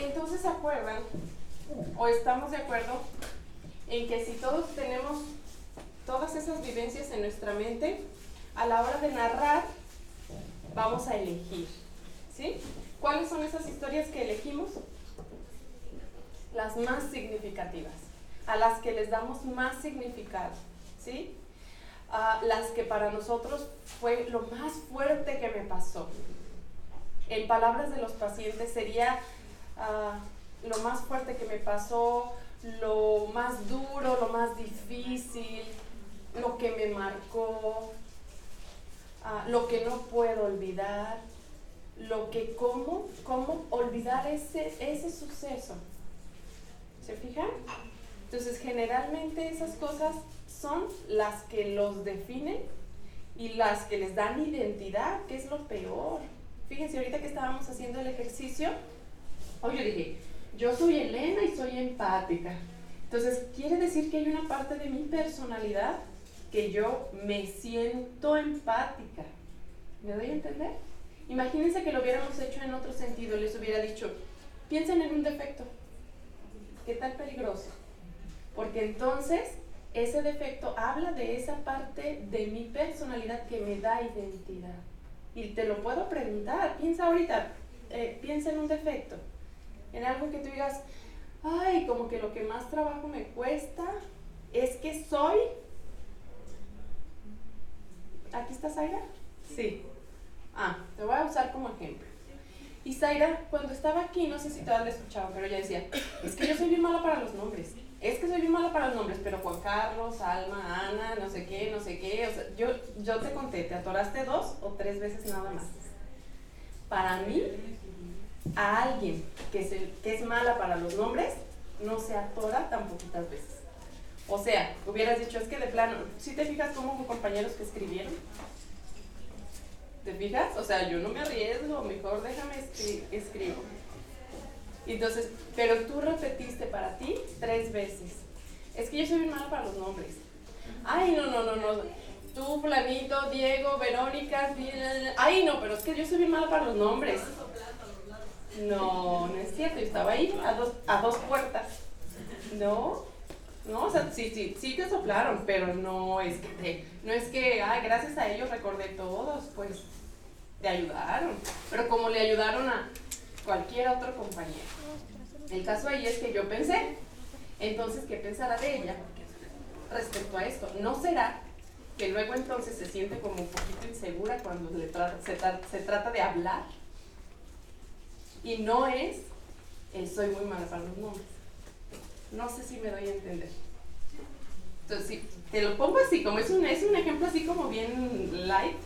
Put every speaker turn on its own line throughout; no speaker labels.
entonces se acuerdan, o estamos de acuerdo, en que si todos tenemos todas esas vivencias en nuestra mente, a la hora de narrar, vamos a elegir, ¿sí? ¿Cuáles son esas historias que elegimos? Las más significativas, a las que les damos más significado, ¿sí? Las que para nosotros fue lo más fuerte que me pasó. En palabras de los pacientes sería lo más fuerte que me pasó, lo más duro, lo más difícil, lo que me marcó, lo que no puedo olvidar, lo que cómo olvidar ese suceso. ¿Se fijan? Entonces generalmente esas cosas son las que los definen y las que les dan identidad, que es lo peor. Fíjense, ahorita que estábamos haciendo el ejercicio, hoy yo dije, yo soy Elena y soy empática. Entonces quiere decir que hay una parte de mi personalidad que yo me siento empática. ¿Me doy a entender? Imagínense que lo hubiéramos hecho en otro sentido, les hubiera dicho, piensen en un defecto. ¿Qué tal peligroso? Porque entonces ese defecto habla de esa parte de mi personalidad que me da identidad. Y te lo puedo preguntar, piensa ahorita, piensa en un defecto, en algo que tú digas, ay, como que lo que más trabajo me cuesta es que soy... ¿Aquí está Zaira? Sí. Te voy a usar como ejemplo. Y Zaira, cuando estaba aquí, no sé si todas la escuchaban, pero ella decía, es que yo soy bien mala para los nombres. Es que soy bien mala para los nombres, pero Juan Carlos, Alma, Ana, no sé qué. O sea, yo te conté, te atoraste 2 o 3 veces nada más. Para mí, a alguien que es mala para los nombres, no se atora tan poquitas veces. O sea, hubieras dicho, es que de plano, ¿sí te fijas cómo hubo compañeros que escribieron? ¿Te fijas? O sea, yo no me arriesgo, mejor déjame escribo. Entonces, pero tú repetiste para ti 3 veces. Es que yo soy bien mala para los nombres. Ay, no. Tú, fulanito, Diego, Verónica, ay, no, pero es que yo soy bien mala para los nombres. No es cierto, yo estaba ahí a dos puertas. No, o sea, sí te soplaron, pero no es que, ay, gracias a ellos recordé todos, pues te ayudaron. Pero como le ayudaron a cualquier otro compañero. El caso ahí es que yo pensé, entonces, ¿qué pensará de ella respecto a esto? ¿No será que luego entonces se siente como un poquito insegura cuando se trata de hablar? Y no es soy muy mala para los nombres. No sé si me doy a entender. Entonces, sí, te lo pongo así, como es un ejemplo así como bien light,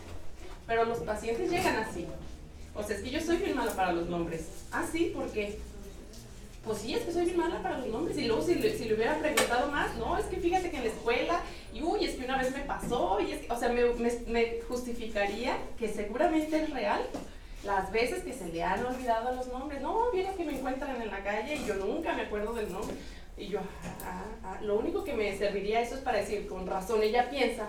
pero los pacientes llegan así. O sea, es que yo soy bien mala para los nombres. ¿Ah, sí? ¿Por qué? Pues sí, es que soy bien mala para los nombres. Y luego si le hubiera preguntado más, no, es que fíjate que en la escuela, y uy, es que una vez me pasó, y es que, o sea, me justificaría que seguramente es real las veces que se le han olvidado los nombres. No, viene que me encuentran en la calle y yo nunca me acuerdo del nombre. Y yo, lo único que me serviría eso es para decir, con razón, ella piensa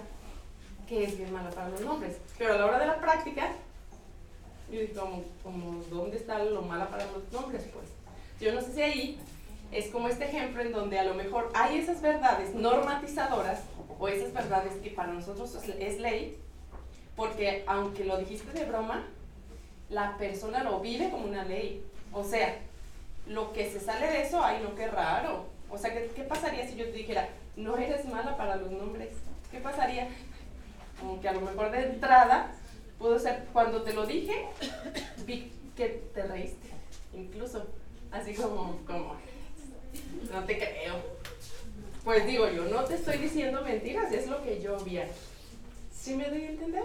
que es bien mala para los nombres. Pero a la hora de la práctica, yo digo, como ¿dónde está lo mala para los nombres? Pues yo no sé si ahí es como este ejemplo en donde a lo mejor hay esas verdades normatizadoras o esas verdades que para nosotros es ley, porque aunque lo dijiste de broma, la persona lo vive como una ley. O sea, lo que se sale de eso, ay no, qué raro. O sea, ¿qué pasaría si yo te dijera, no eres mala para los nombres? ¿Qué pasaría? Como que a lo mejor de entrada pudo ser, cuando te lo dije, vi que te reíste, incluso, así como no te creo. Pues digo, yo no te estoy diciendo mentiras, es lo que yo vi aquí. ¿Sí me doy a entender?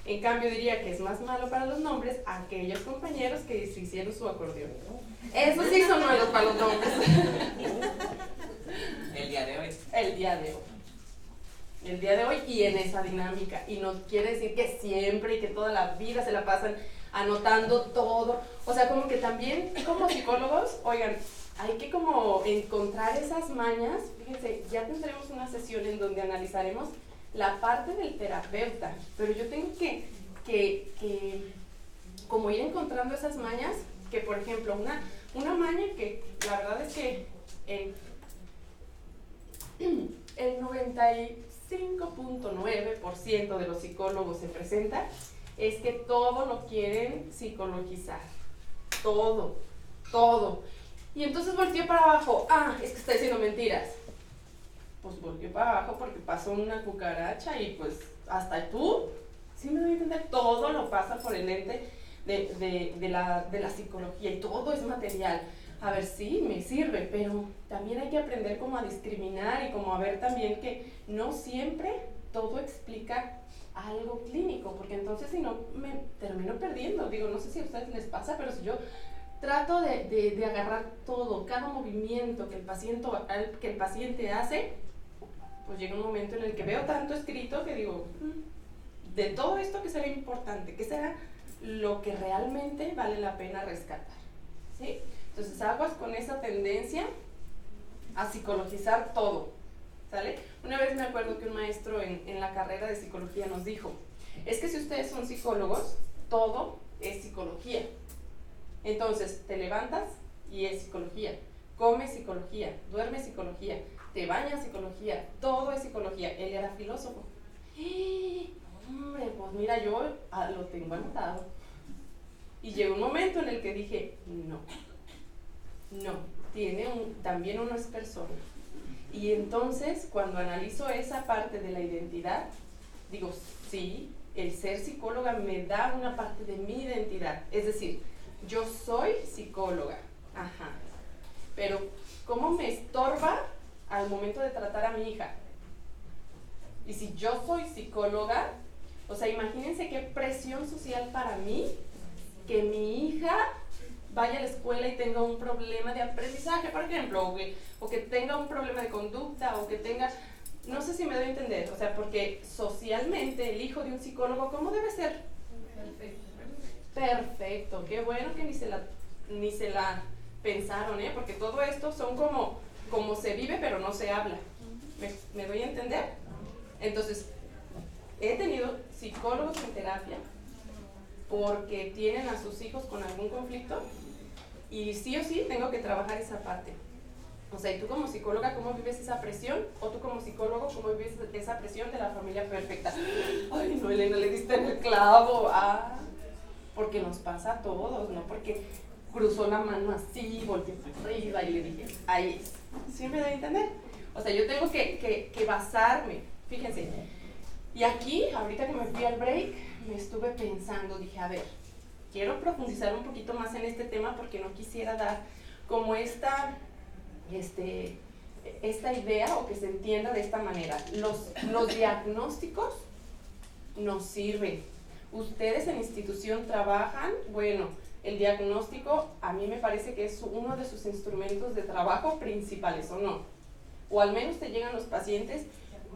En cambio diría que es más malo para los nombres aquellos compañeros que se hicieron su acordeón. Esos sí son malos para los nombres.
El día de hoy.
El día de hoy y en esa dinámica. Y no quiere decir que siempre y que toda la vida se la pasan anotando todo. O sea, como que también como psicólogos, oigan, hay que como encontrar esas mañas. Fíjense, ya tendremos una sesión en donde analizaremos la parte del terapeuta, pero yo tengo que como ir encontrando esas mañas que por ejemplo, una maña que la verdad es que el 95.9% de los psicólogos se presenta es que todo lo quieren psicologizar, todo. Y entonces volteó para abajo, es que está diciendo mentiras. Pues volteó para abajo porque pasó una cucaracha y pues hasta tú, sí me doy a entender, todo lo pasa por el lente de la psicología y todo es material. A ver, sí, me sirve, pero también hay que aprender como a discriminar y como a ver también que no siempre todo explica algo clínico, porque entonces si no me termino perdiendo. Digo, no sé si a ustedes les pasa, pero si yo trato de agarrar todo, cada movimiento que el paciente hace, pues llega un momento en el que veo tanto escrito que digo, de todo esto, ¿qué será importante? ¿Qué será lo que realmente vale la pena rescatar? ¿Sí? Entonces aguas con esa tendencia a psicologizar todo, ¿sale? Una vez me acuerdo que un maestro en la carrera de psicología nos dijo, es que si ustedes son psicólogos, todo es psicología. Entonces, te levantas y es psicología, comes psicología, duermes psicología, te bañas psicología, todo es psicología. Él era filósofo. Hombre, pues mira, yo lo tengo anotado. Y llegó un momento en el que dije, no, también uno es persona. Y entonces, cuando analizo esa parte de la identidad, digo, sí, el ser psicóloga me da una parte de mi identidad. Es decir, yo soy psicóloga, pero ¿cómo me estorba al momento de tratar a mi hija? Y si yo soy psicóloga, o sea, imagínense qué presión social para mí que mi hija vaya a la escuela y tenga un problema de aprendizaje, por ejemplo, o que tenga un problema de conducta, o que tenga, no sé si me doy a entender, o sea, porque socialmente el hijo de un psicólogo, ¿cómo debe ser? Perfecto, qué bueno que ni se la pensaron, porque todo esto son como se vive pero no se habla. ¿Me doy a entender? Entonces, he tenido psicólogos en terapia porque tienen a sus hijos con algún conflicto y sí o sí tengo que trabajar esa parte. O sea, ¿y tú como psicóloga cómo vives esa presión? ¿O tú como psicólogo cómo vives esa presión de la familia perfecta? Ay, no, Elena, le diste en el clavo. Porque nos pasa a todos, ¿no? Porque cruzó la mano así, volteó para arriba y le dije, ahí es. ¿Sí me da a entender? O sea, yo tengo que basarme, fíjense. Y aquí, ahorita que me fui al break, me estuve pensando, dije, a ver, quiero profundizar un poquito más en este tema porque no quisiera dar como esta idea o que se entienda de esta manera. Los diagnósticos nos sirven. Ustedes en institución trabajan, bueno, el diagnóstico a mí me parece que es uno de sus instrumentos de trabajo principales, ¿o no? O al menos te llegan los pacientes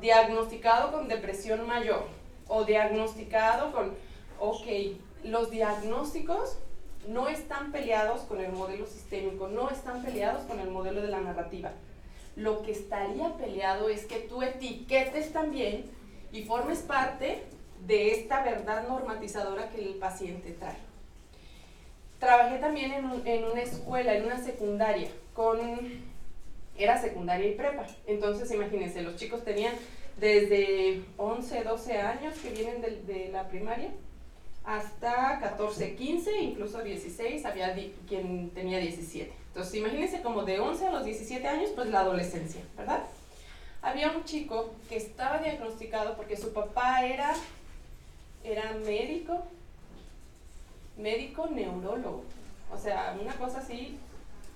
diagnosticado con depresión mayor o diagnosticado con, los diagnósticos no están peleados con el modelo sistémico, no están peleados con el modelo de la narrativa. Lo que estaría peleado es que tú etiquetes también y formes parte de esta verdad normatizadora que el paciente trae. Trabajé también en una escuela, en una secundaria, era secundaria y prepa. Entonces, imagínense, los chicos tenían desde 11, 12 años que vienen de la primaria, hasta 14, 15, incluso 16, había quien tenía 17. Entonces, imagínense como de 11 a los 17 años, pues la adolescencia, ¿verdad? Había un chico que estaba diagnosticado porque su papá era médico neurólogo, o sea, una cosa así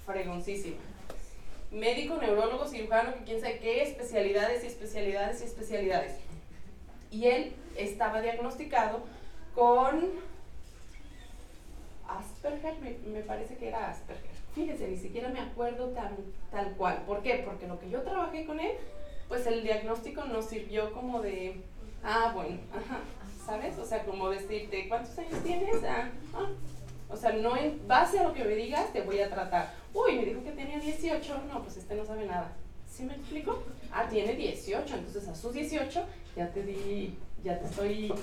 fregoncísima. Médico, neurólogo, cirujano, que quién sabe qué, especialidades y especialidades y especialidades. Y él estaba diagnosticado con Asperger, me parece que era Asperger. Fíjense, ni siquiera me acuerdo tal cual. ¿Por qué? Porque lo que yo trabajé con él, pues el diagnóstico nos sirvió como de, ¿sabes? O sea, como decirte, ¿cuántos años tienes? O sea, no en base a lo que me digas te voy a tratar. Uy, me dijo que tenía 18, no, pues no sabe nada. ¿Sí me explico? Tiene 18, entonces a sus 18 ya te estoy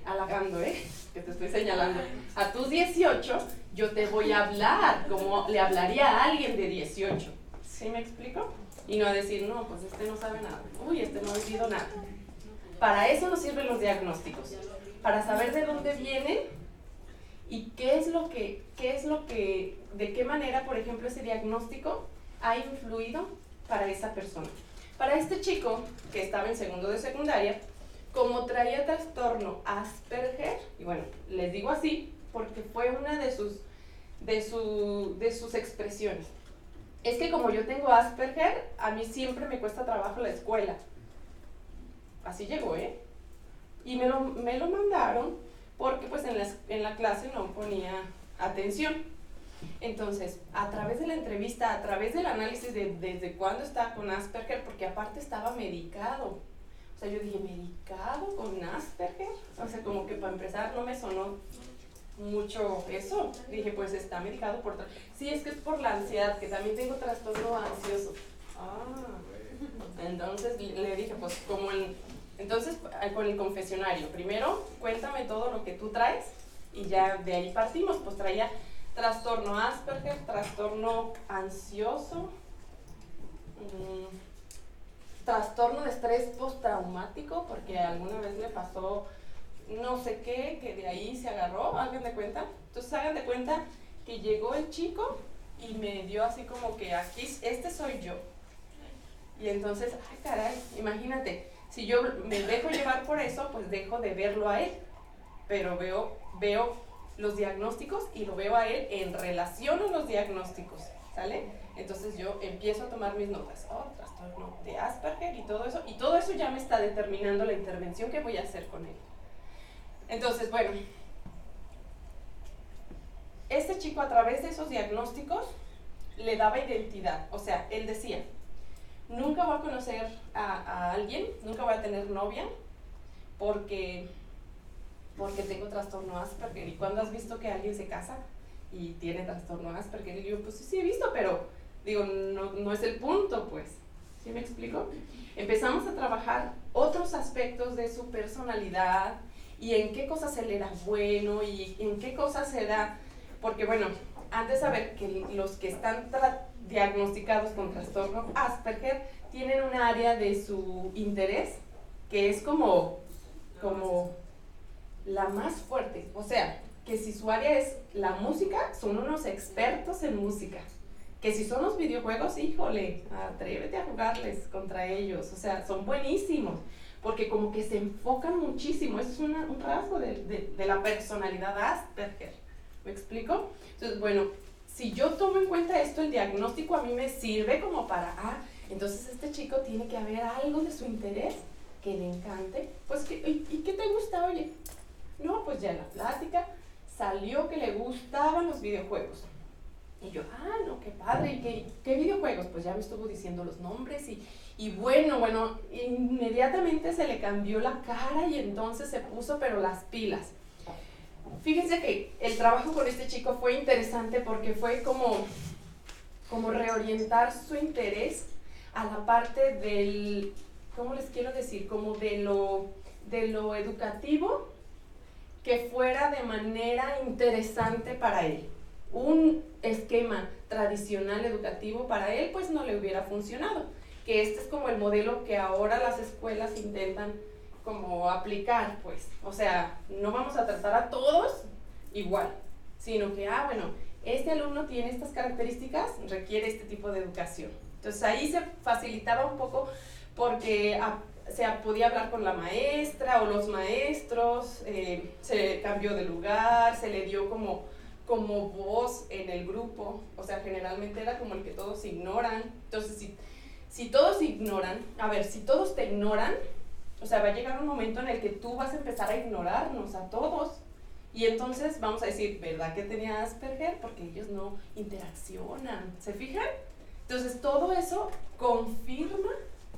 halagando, que te estoy señalando. A tus 18, yo te voy a hablar como le hablaría a alguien de 18. ¿Sí me explico? Y no a decir, no, pues este no sabe nada. Uy, este no ha vivido nada. Para eso nos sirven los diagnósticos. Para saber de dónde vienen y de qué manera, por ejemplo, ese diagnóstico ha influido para esa persona. Para este chico, que estaba en segundo de secundaria, como traía trastorno Asperger, y bueno, les digo así porque fue una de sus expresiones. Es que como yo tengo Asperger, a mí siempre me cuesta trabajo la escuela. Así llegó, Y me lo mandaron porque pues en la clase no ponía atención. Entonces, a través de la entrevista, a través del análisis de desde cuándo estaba con Asperger, porque aparte estaba medicado. O sea, yo dije, ¿medicado con Asperger? O sea, como que para empezar no me sonó mucho eso. Dije, pues está medicado por... Sí, es que es por la ansiedad, que también tengo trastorno ansioso. Entonces le dije, pues como entonces con el confesionario, primero cuéntame todo lo que tú traes y ya de ahí partimos. Pues traía trastorno Asperger, trastorno ansioso, trastorno de estrés postraumático, porque alguna vez le pasó no sé qué, que de ahí se agarró, hagan de cuenta. Entonces hagan de cuenta que llegó el chico y me dio así como que aquí, este soy yo. Y entonces, ay caray, imagínate, si yo me dejo llevar por eso, pues dejo de verlo a él, pero veo los diagnósticos y lo veo a él en relación a los diagnósticos, ¿sale? Entonces yo empiezo a tomar mis notas, trastorno de Asperger y todo eso ya me está determinando la intervención que voy a hacer con él. Entonces, bueno, este chico a través de esos diagnósticos le daba identidad, o sea, él decía, nunca voy a conocer a alguien, nunca voy a tener novia porque tengo trastorno Asperger. ¿Y cuándo has visto que alguien se casa y tiene trastorno Asperger? Y yo, pues sí he visto, pero digo, no es el punto, pues. ¿Sí me explico? Empezamos a trabajar otros aspectos de su personalidad y en qué cosas él era bueno y en qué cosas era... Porque bueno, antes de saber que los que están diagnosticados con trastorno Asperger tienen un área de su interés que es como la más fuerte. O sea, que si su área es la música, son unos expertos en música. Que si son los videojuegos, híjole, atrévete a jugarles contra ellos. O sea, son buenísimos. Porque como que se enfocan muchísimo. Eso es un rasgo de la personalidad Asperger. ¿Me explico? Entonces, bueno, si yo tomo en cuenta esto, el diagnóstico a mí me sirve como para, entonces este chico tiene que haber algo de su interés que le encante. Pues, ¿y qué te gusta, oye? No, pues ya en la plática salió que le gustaban los videojuegos. Y yo, no, qué padre, ¿y qué videojuegos? Pues ya me estuvo diciendo los nombres y bueno, inmediatamente se le cambió la cara y entonces se puso pero las pilas. Fíjense que el trabajo con este chico fue interesante porque fue como reorientar su interés a la parte del, ¿cómo les quiero decir? Como de lo educativo, que fuera de manera interesante para él. Un esquema tradicional educativo para él pues no le hubiera funcionado, que este es como el modelo que ahora las escuelas intentan como aplicar, pues, o sea, no vamos a tratar a todos igual, sino que, bueno, este alumno tiene estas características, requiere este tipo de educación. Entonces ahí se facilitaba un poco porque se podía hablar con la maestra o los maestros, se cambió de lugar, se le dio como voz en el grupo, o sea, generalmente era como el que todos ignoran. Entonces, si todos ignoran, si todos te ignoran, o sea, va a llegar un momento en el que tú vas a empezar a ignorarnos a todos. Y entonces vamos a decir, ¿verdad que tenía Asperger? Porque ellos no interaccionan, ¿se fijan? Entonces todo eso confirma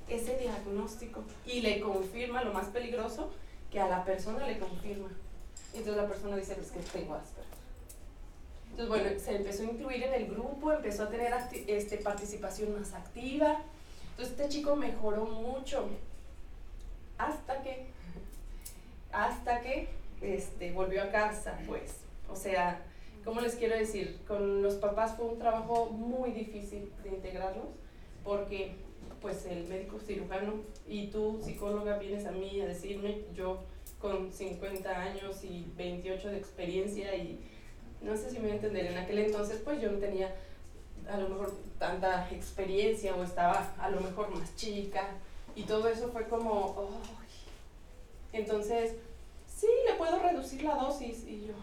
ese diagnóstico y le confirma lo más peligroso, que a la persona le confirma. Entonces la persona dice, pues que tengo Asperger. Entonces bueno, se empezó a incluir en el grupo, empezó a tener participación más activa. Entonces este chico mejoró mucho hasta que hasta que volvió a casa, pues. O sea, ¿cómo les quiero decir? Con los papás fue un trabajo muy difícil de integrarlos, porque pues el médico cirujano y tú, psicóloga, vienes a mí a decirme, yo con 50 años y 28 de experiencia, y no sé si me voy a entender, en aquel entonces pues yo no tenía a lo mejor tanta experiencia, o estaba a lo mejor más chica, y todo eso fue como, oh. Entonces, sí, le puedo reducir la dosis, y yo,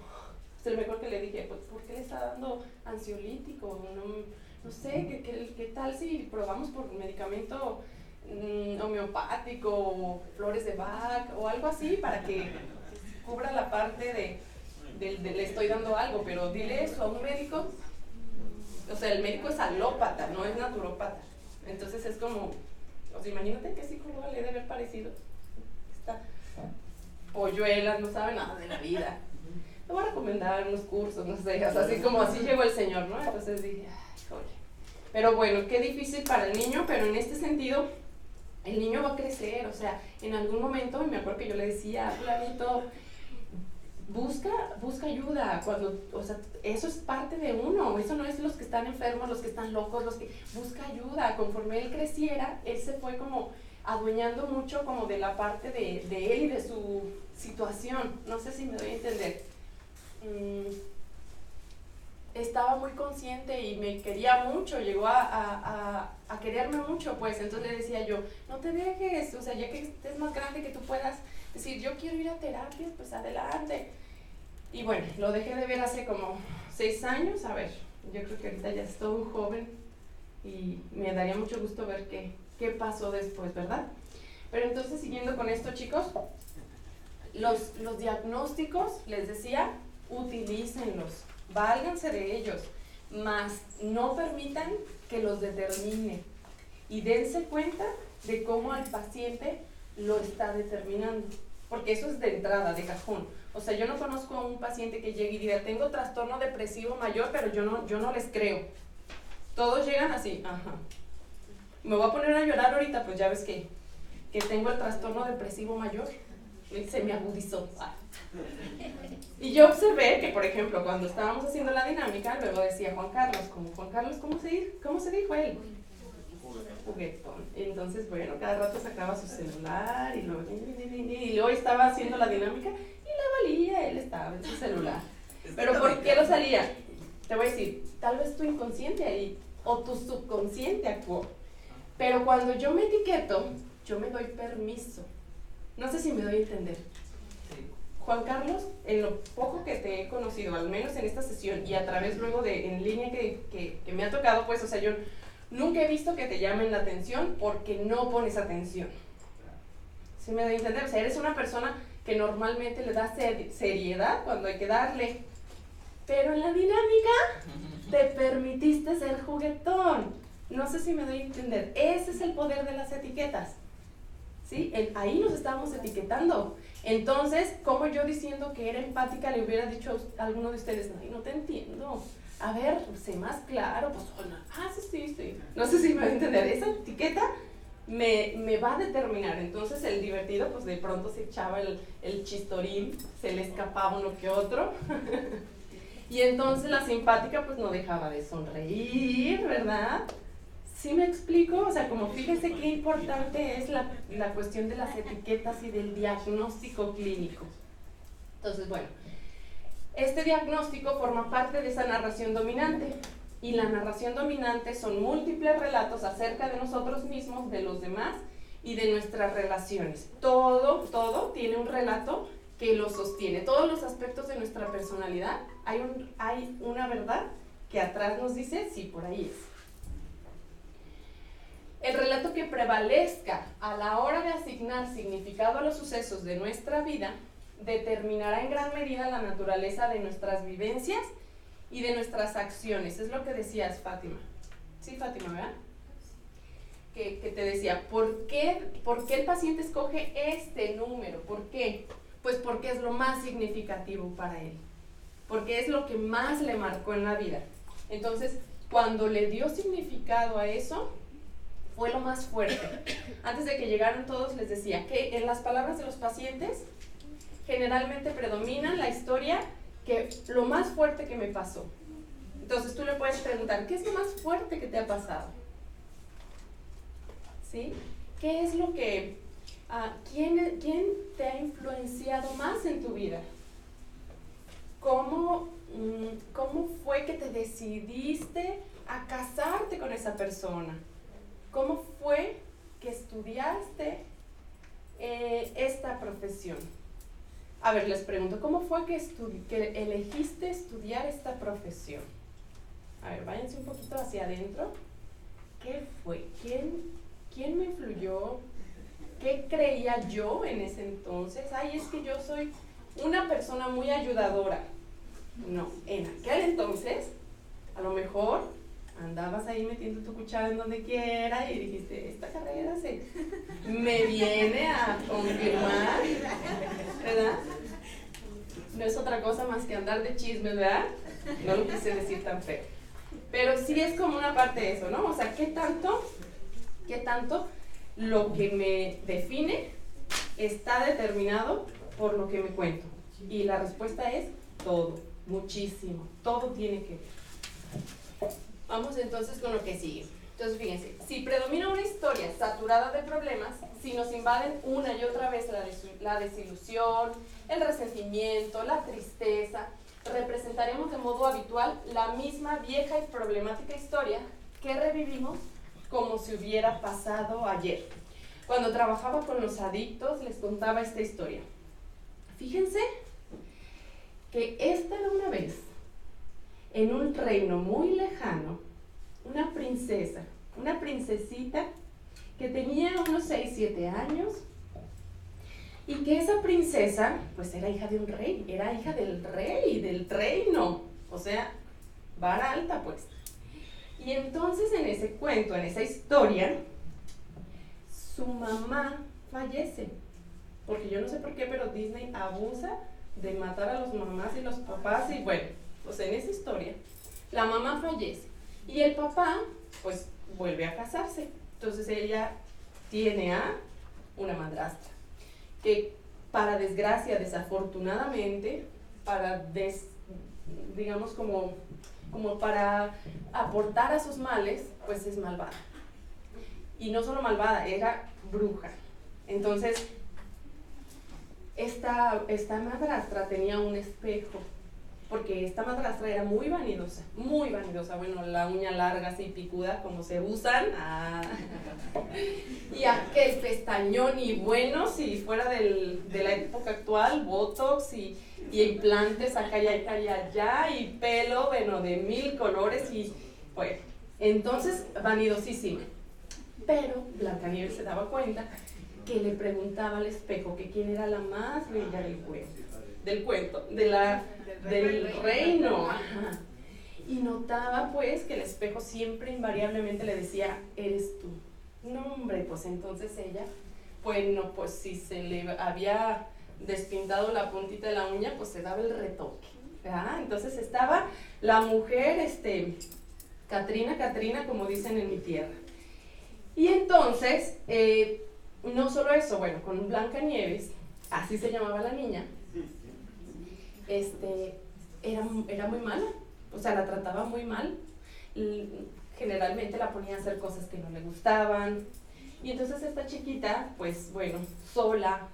lo mejor que le dije, pues, ¿por qué le está dando ansiolítico? No sé, ¿qué tal si probamos por medicamento homeopático, o flores de Bach, o algo así, para que cubra la parte de le estoy dando algo? Pero dile eso a un médico. O sea, el médico es alópata, no es naturópata. Entonces es como, o sea, imagínate qué psicóloga le debe haber parecido. Esta polluelas, no sabe nada de la vida. Le voy a recomendar unos cursos, no sé, o sea, así como así llegó el señor, ¿no? Entonces dije, ay, joder. Pero bueno, qué difícil para el niño, pero en este sentido, el niño va a crecer, o sea, en algún momento, me acuerdo que yo le decía, fulanito, busca ayuda, cuando, o sea, eso es parte de uno, eso no es los que están enfermos, los que están locos, los que busca ayuda. Conforme él creciera, él se fue como adueñando mucho como de la parte de él y de su situación, no sé si me doy a entender. Estaba muy consciente y me quería mucho, llegó a quererme mucho, pues. Entonces le decía yo, no te dejes, o sea, ya que estés más grande, que tú puedas decir, yo quiero ir a terapia, pues adelante. Y bueno, lo dejé de ver hace como 6 años. A ver, yo creo que ahorita ya es todo un joven y me daría mucho gusto ver qué pasó después, ¿verdad? Pero entonces, siguiendo con esto, chicos, los diagnósticos, les decía, utilícenlos, válganse de ellos, mas no permitan que los determine, y dense cuenta de cómo al paciente lo está determinando, porque eso es de entrada, de cajón. O sea, yo no conozco a un paciente que llegue y diga, tengo trastorno depresivo mayor, pero yo no les creo. Todos llegan así, ajá. Me voy a poner a llorar ahorita, pues ya ves que tengo el trastorno depresivo mayor. Se me agudizó. Y yo observé que, por ejemplo, cuando estábamos haciendo la dinámica, luego decía Juan Carlos, ¿cómo se dijo él? Juguetón. Entonces, bueno, cada rato sacaba su celular y luego estaba haciendo la dinámica y le valía, él estaba en su celular. Pero ¿por qué lo salía? Te voy a decir, tal vez tu inconsciente ahí o tu subconsciente actuó. Pero cuando yo me etiqueto, yo me doy permiso. No sé si me doy a entender. Juan Carlos, en lo poco que te he conocido, al menos en esta sesión y a través luego en línea que me ha tocado, pues, o sea, yo nunca he visto que te llamen la atención porque no pones atención. ¿Sí me doy a entender? O sea, eres una persona que normalmente le da seriedad cuando hay que darle. Pero en la dinámica te permitiste ser juguetón. No sé si me doy a entender. Ese es el poder de las etiquetas. ¿Sí? Ahí nos estábamos etiquetando. Entonces, como yo diciendo que era empática le hubiera dicho a alguno de ustedes, no te entiendo. A ver, sé más claro, pues, sí. No sé si me va a entender. Esa etiqueta me va a determinar. Entonces, el divertido, pues de pronto se echaba el chistorín, se le escapaba uno que otro. Y entonces la simpática, pues no dejaba de sonreír, ¿verdad? ¿Sí me explico? O sea, como fíjense qué importante es la cuestión de las etiquetas y del diagnóstico clínico. Entonces, bueno, este diagnóstico forma parte de esa narración dominante. Y la narración dominante son múltiples relatos acerca de nosotros mismos, de los demás y de nuestras relaciones. Todo tiene un relato que lo sostiene. Todos los aspectos de nuestra personalidad, hay una verdad que atrás nos dice, sí, por ahí es. El relato que prevalezca a la hora de asignar significado a los sucesos de nuestra vida determinará en gran medida la naturaleza de nuestras vivencias y de nuestras acciones. Es lo que decías, Fátima. Sí, Fátima, ¿verdad? Que te decía, ¿por qué el paciente escoge este número? ¿Por qué? Pues porque es lo más significativo para él. Porque es lo que más le marcó en la vida. Entonces, cuando le dio significado a eso, fue lo más fuerte. Antes de que llegaran todos les decía que en las palabras de los pacientes, generalmente predomina la historia que lo más fuerte que me pasó. Entonces tú le puedes preguntar, ¿qué es lo más fuerte que te ha pasado? ¿Sí? ¿Qué es lo que, quién te ha influenciado más en tu vida? ¿Cómo fue que te decidiste a casarte con esa persona? ¿Cómo fue que estudiaste esta profesión? A ver, les pregunto, ¿cómo fue que elegiste estudiar esta profesión? A ver, váyanse un poquito hacia adentro. ¿Qué fue? ¿Quién me influyó? ¿Qué creía yo en ese entonces? Ay, es que yo soy una persona muy ayudadora. No, en aquel entonces, a lo mejor andabas ahí metiendo tu cuchara en donde quiera y dijiste, esta carrera me viene a confirmar, ¿verdad? No es otra cosa más que andar de chismes, ¿verdad? No lo quise decir tan feo. Pero sí es como una parte de eso, ¿no? O sea, ¿qué tanto lo que me define está determinado por lo que me cuento? Y la respuesta es todo, muchísimo, todo tiene que ver. Vamos entonces con lo que sigue. Entonces fíjense, si predomina una historia saturada de problemas, si nos invaden una y otra vez la desilusión, el resentimiento, la tristeza, representaremos de modo habitual la misma vieja y problemática historia que revivimos como si hubiera pasado ayer. Cuando trabajaba con los adictos les contaba esta historia. Fíjense que esta era una vez, en un reino muy lejano, una princesita que tenía unos 6-7 años y que esa princesa pues era hija de un rey, era hija del rey, del reino, o sea, vara alta pues. Y entonces en ese cuento, en esa historia, su mamá fallece, porque yo no sé por qué, pero Disney abusa de matar a los mamás y los papás y bueno, pues en esa historia, la mamá fallece y el papá pues vuelve a casarse. Entonces ella tiene a una madrastra que para desgracia, desafortunadamente, digamos como para aportar a sus males, pues es malvada. Y no solo malvada, era bruja. Entonces, esta madrastra tenía un espejo, porque esta madrastra era muy vanidosa, bueno, la uña larga así picuda, como se usan, y aquel pestañón y bueno, si fuera de la época actual, botox y implantes acá y allá, y pelo, bueno, de 1000 colores, y bueno, entonces vanidosísima. Pero Blancanieves se daba cuenta que le preguntaba al espejo que quién era la más bella del reino. Ajá. Y notaba pues que el espejo siempre invariablemente le decía, eres tú. No, hombre, pues entonces ella, bueno, pues si se le había despintado la puntita de la uña, pues se daba el retoque, ¿verdad? Entonces estaba la mujer, Catrina, como dicen en mi tierra. Y entonces, no solo eso, bueno, con Blancanieves, así se llamaba la niña, era muy mala, o sea, la trataba muy mal, generalmente la ponía a hacer cosas que no le gustaban, y entonces esta chiquita, pues bueno, sola,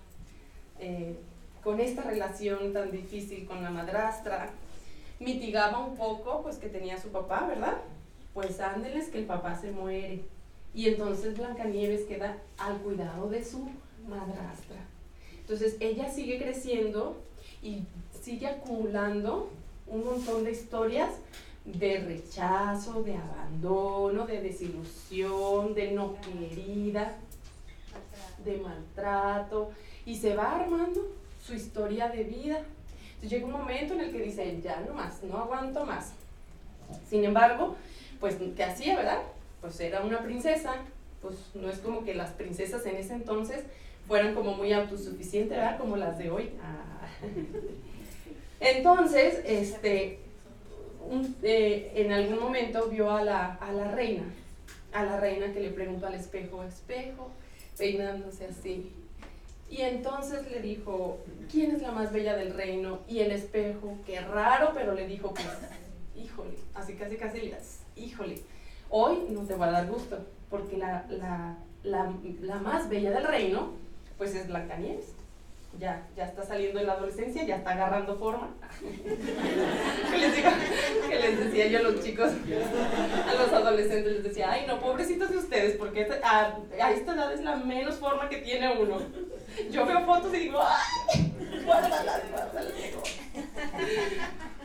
con esta relación tan difícil con la madrastra, mitigaba un poco, pues que tenía a su papá, ¿verdad? Pues ándeles que el papá se muere, y entonces Blancanieves queda al cuidado de su madrastra. Entonces ella sigue creciendo y sigue acumulando un montón de historias de rechazo, de abandono, de desilusión, de no querida, de maltrato, y se va armando su historia de vida. Entonces llega un momento en el que dice, ya no más, no aguanto más. Sin embargo, pues, ¿qué hacía, verdad? Pues era una princesa, pues no es como que las princesas en ese entonces fueran como muy autosuficientes, ¿verdad? Como las de hoy. Entonces, en algún momento vio a la reina que le preguntó al espejo, peinándose así, Y entonces le dijo, ¿quién es la más bella del reino? Y el espejo, qué raro, pero le dijo, pues, híjole, así casi, híjole, hoy no te va a dar gusto, porque la más bella del reino, pues es Blancanieves. Ya está saliendo de la adolescencia, ya está agarrando forma. ¿Qué les decía yo a los chicos, a los adolescentes? Les decía, ay no, pobrecitos de ustedes, porque a esta edad es la menos forma que tiene uno. Yo veo fotos y digo, ay, guárdalas.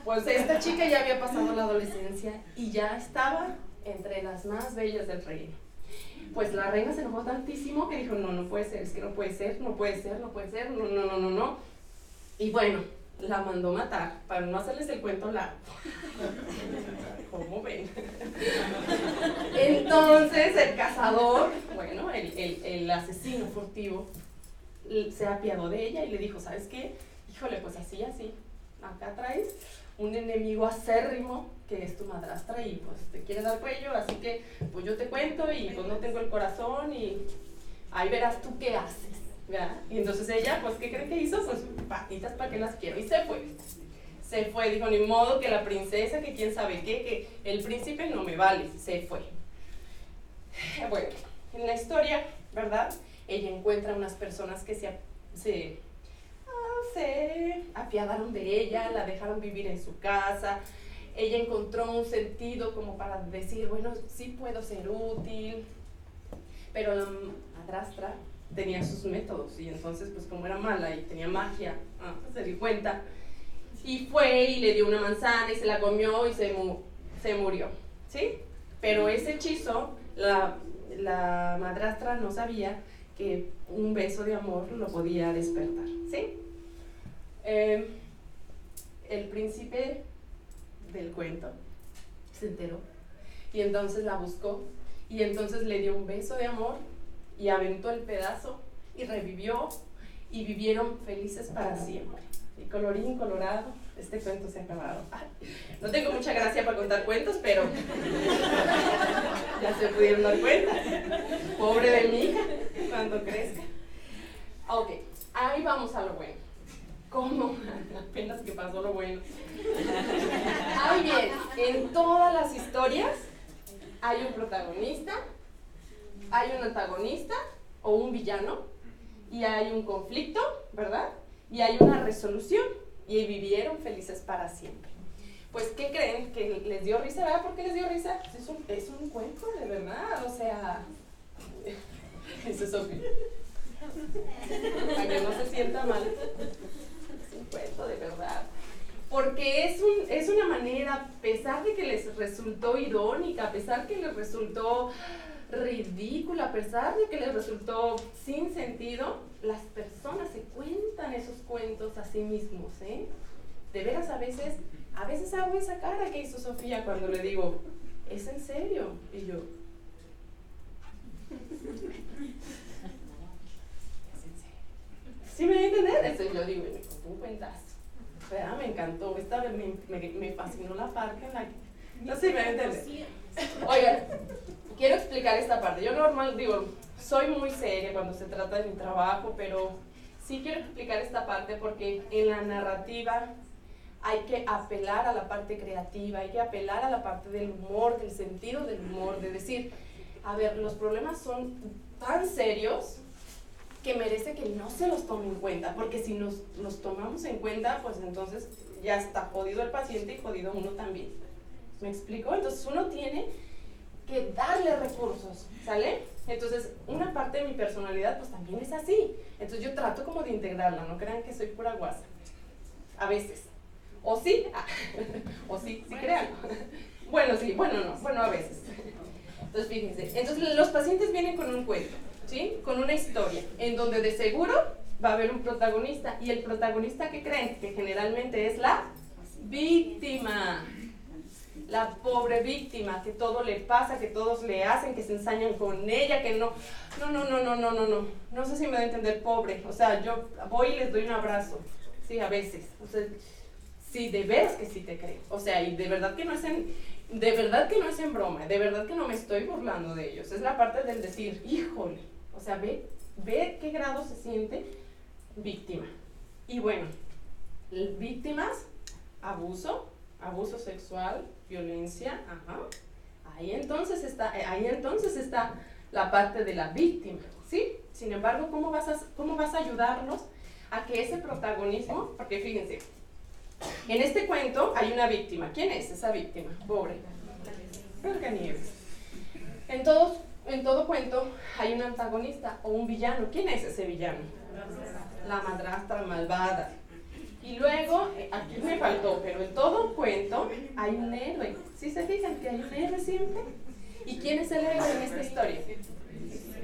Pues esta chica ya había pasado la adolescencia y ya estaba entre las más bellas del reino. Pues la reina se enojó tantísimo que dijo, no puede ser, es que no puede ser, no. Y bueno, la mandó matar, para no hacerles el cuento largo. ¿Cómo ven? Entonces el cazador, bueno, el asesino furtivo, se apiadó de ella y le dijo, ¿sabes qué? Híjole, pues así, acá traes un enemigo acérrimo que es tu madrastra y pues te quiere dar cuello, así que pues yo te cuento y pues no tengo el corazón y ahí verás tú qué haces, ¿verdad? Y entonces ella, pues ¿qué creen que hizo? Pues patitas para que las quiero y se fue, dijo, ni modo que la princesa, que quién sabe qué, que el príncipe no me vale, se fue. Bueno, en la historia, ¿verdad? Ella encuentra unas personas que se apiadaron de ella, la dejaron vivir en su casa. Ella encontró un sentido como para decir, bueno, sí puedo ser útil, pero la madrastra tenía sus métodos y entonces pues como era mala y tenía magia, pues se dio cuenta y fue y le dio una manzana y se la comió y se murió, ¿sí? Pero ese hechizo, la madrastra no sabía que un beso de amor lo podía despertar, ¿sí? El príncipe del cuento se enteró y entonces la buscó y entonces le dio un beso de amor y aventó el pedazo y revivió y vivieron felices para siempre. Y colorín colorado, este cuento se ha acabado. Ay, no tengo mucha gracia para contar cuentos, pero ya se pudieron dar cuenta. Pobre de mi hija, cuando crezca. Ok, ahí vamos a lo bueno. ¿Cómo? Apenas que pasó lo bueno. Muy bien, en todas las historias hay un protagonista, hay un antagonista o un villano y hay un conflicto, ¿verdad? Y hay una resolución y vivieron felices para siempre. Pues, ¿qué creen? Que les dio risa, ¿verdad? ¿Por qué les dio risa? Es un cuento, de verdad, o sea... Eso es Sofía. Para que no se sienta mal. Es un cuento, de verdad. Porque es una manera, a pesar de que les resultó irónica, a pesar de que les resultó ridícula, a pesar de que les resultó sin sentido, las personas se cuentan esos cuentos a sí mismos, ¿eh? De veras, a veces hago esa cara que hizo Sofía cuando le digo, ¿es en serio? Y yo, ¿es en serio? ¿Sí me voy a entender? Entonces yo digo, me contó un cuentazo. ¿Verdad? Me encantó, esta vez me fascinó la parte en la que... No sé, me voy a entender. Oigan, quiero explicar esta parte. Yo soy muy seria cuando se trata de mi trabajo, pero sí quiero explicar esta parte porque en la narrativa hay que apelar a la parte creativa, hay que apelar a la parte del humor, del sentido del humor, de decir, a ver, los problemas son tan serios que merece que no se los tome en cuenta, porque si nos los tomamos en cuenta, pues entonces ya está jodido el paciente y jodido uno también. ¿Me explico? Entonces uno tiene que darle recursos, ¿sale? Entonces una parte de mi personalidad pues también es así, entonces yo trato como de integrarla, no crean que soy pura guasa, a veces, o sí, o sí crean, bueno sí, bueno no, bueno a veces. Entonces fíjense, entonces los pacientes vienen con un cuento, ¿sí? Con una historia, en donde de seguro va a haber un protagonista, y el protagonista, ¿qué creen? Que generalmente es la víctima. La pobre víctima, que todo le pasa, que todos le hacen, que se ensañan con ella, que no sé si me da a entender, pobre, o sea, yo voy y les doy un abrazo, sí, a veces, o sea, sí, de veras que sí te creo, o sea, y de verdad que no es en broma, de verdad que no me estoy burlando de ellos, es la parte del decir, híjole, o sea, ve qué grado se siente víctima. Y bueno, víctimas, abuso sexual, violencia, ajá. Ahí entonces está la parte de la víctima, ¿sí? Sin embargo, ¿cómo vas a ayudarlos a que ese protagonismo, porque fíjense, en este cuento hay una víctima. ¿Quién es esa víctima? Pobre. Blancanieves. En todo cuento hay un antagonista o un villano. ¿Quién es ese villano? La madrastra malvada. Y luego, aquí me faltó, pero en todo cuento hay un héroe. ¿Sí se fijan que hay un héroe siempre? ¿Y quién es el héroe en esta historia?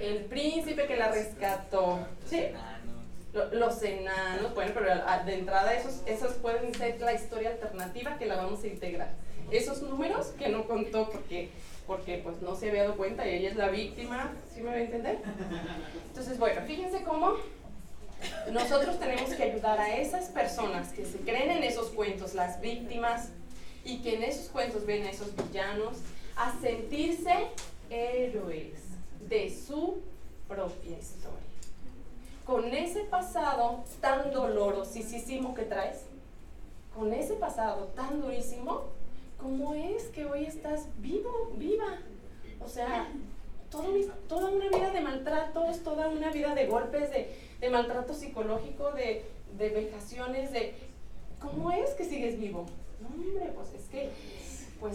El príncipe que la rescató. ¿Sí? Los enanos, bueno, pero de entrada esos pueden ser la historia alternativa que la vamos a integrar. Esos números que no contó porque pues no se había dado cuenta y ella es la víctima, ¿sí me va a entender? Entonces, bueno, fíjense cómo nosotros tenemos que ayudar a esas personas que se creen en esos cuentos, las víctimas, y que en esos cuentos ven a esos villanos, a sentirse héroes de su propia historia. Con ese pasado tan dolorosísimo que traes, con ese pasado tan durísimo, ¿cómo es que hoy estás vivo, viva? O sea, toda una vida de maltratos, toda una vida de golpes, de maltrato psicológico, de vejaciones, ¿cómo es que sigues vivo? No, hombre, pues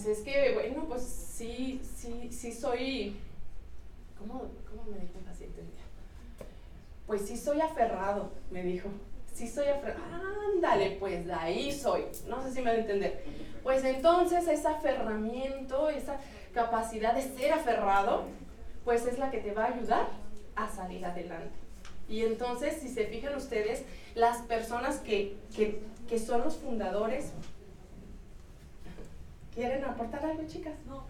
es que, bueno, pues sí soy, ¿cómo me dijo el paciente un día? Pues sí soy aferrado, me dijo. Sí soy aferrado. Ándale, pues de ahí soy. No sé si me va a entender. Pues entonces ese aferramiento, esa capacidad de ser aferrado, pues es la que te va a ayudar a salir adelante. Y entonces, si se fijan ustedes, las personas que son los fundadores, ¿quieren aportar algo, chicas? No.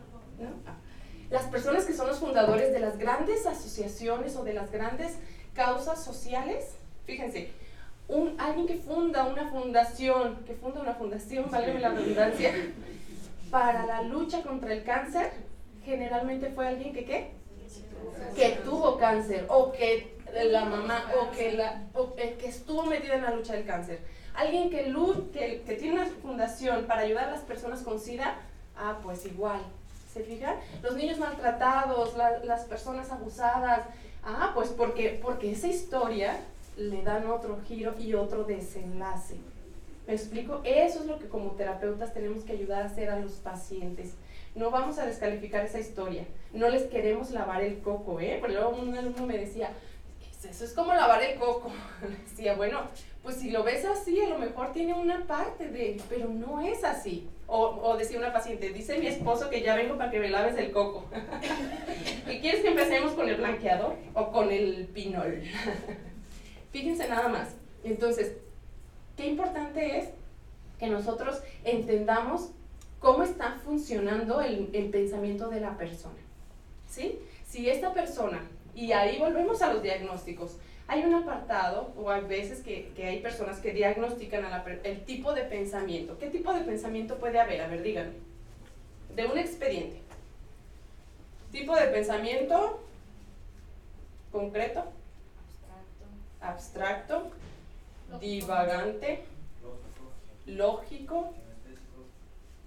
Las personas que son los fundadores de las grandes asociaciones o de las grandes causas sociales, fíjense, alguien que funda una fundación, válgame la redundancia, para la lucha contra el cáncer, generalmente fue alguien que tuvo cáncer, o que la mamá, o que estuvo metida en la lucha del cáncer. Alguien que tiene una fundación para ayudar a las personas con SIDA, pues igual. ¿Se fijan? Los niños maltratados, las personas abusadas, pues porque esa historia le dan otro giro y otro desenlace. ¿Me explico? Eso es lo que como terapeutas tenemos que ayudar a hacer a los pacientes. No vamos a descalificar esa historia, no les queremos lavar el coco, Porque luego un alumno me decía, eso es como lavar el coco. Decía, bueno, pues si lo ves así, a lo mejor tiene una parte pero no es así. O decía una paciente, dice mi esposo que ya vengo para que me laves el coco. ¿Y quieres que empecemos con el blanqueador o con el pinol? Fíjense nada más. Entonces, qué importante es que nosotros entendamos cómo está funcionando el pensamiento de la persona, ¿sí? Si esta persona, y ahí volvemos a los diagnósticos, hay un apartado, o hay veces que hay personas que diagnostican el tipo de pensamiento. ¿Qué tipo de pensamiento puede haber? A ver, díganme. De un expediente. Tipo de pensamiento concreto, abstracto, divagante, lógico,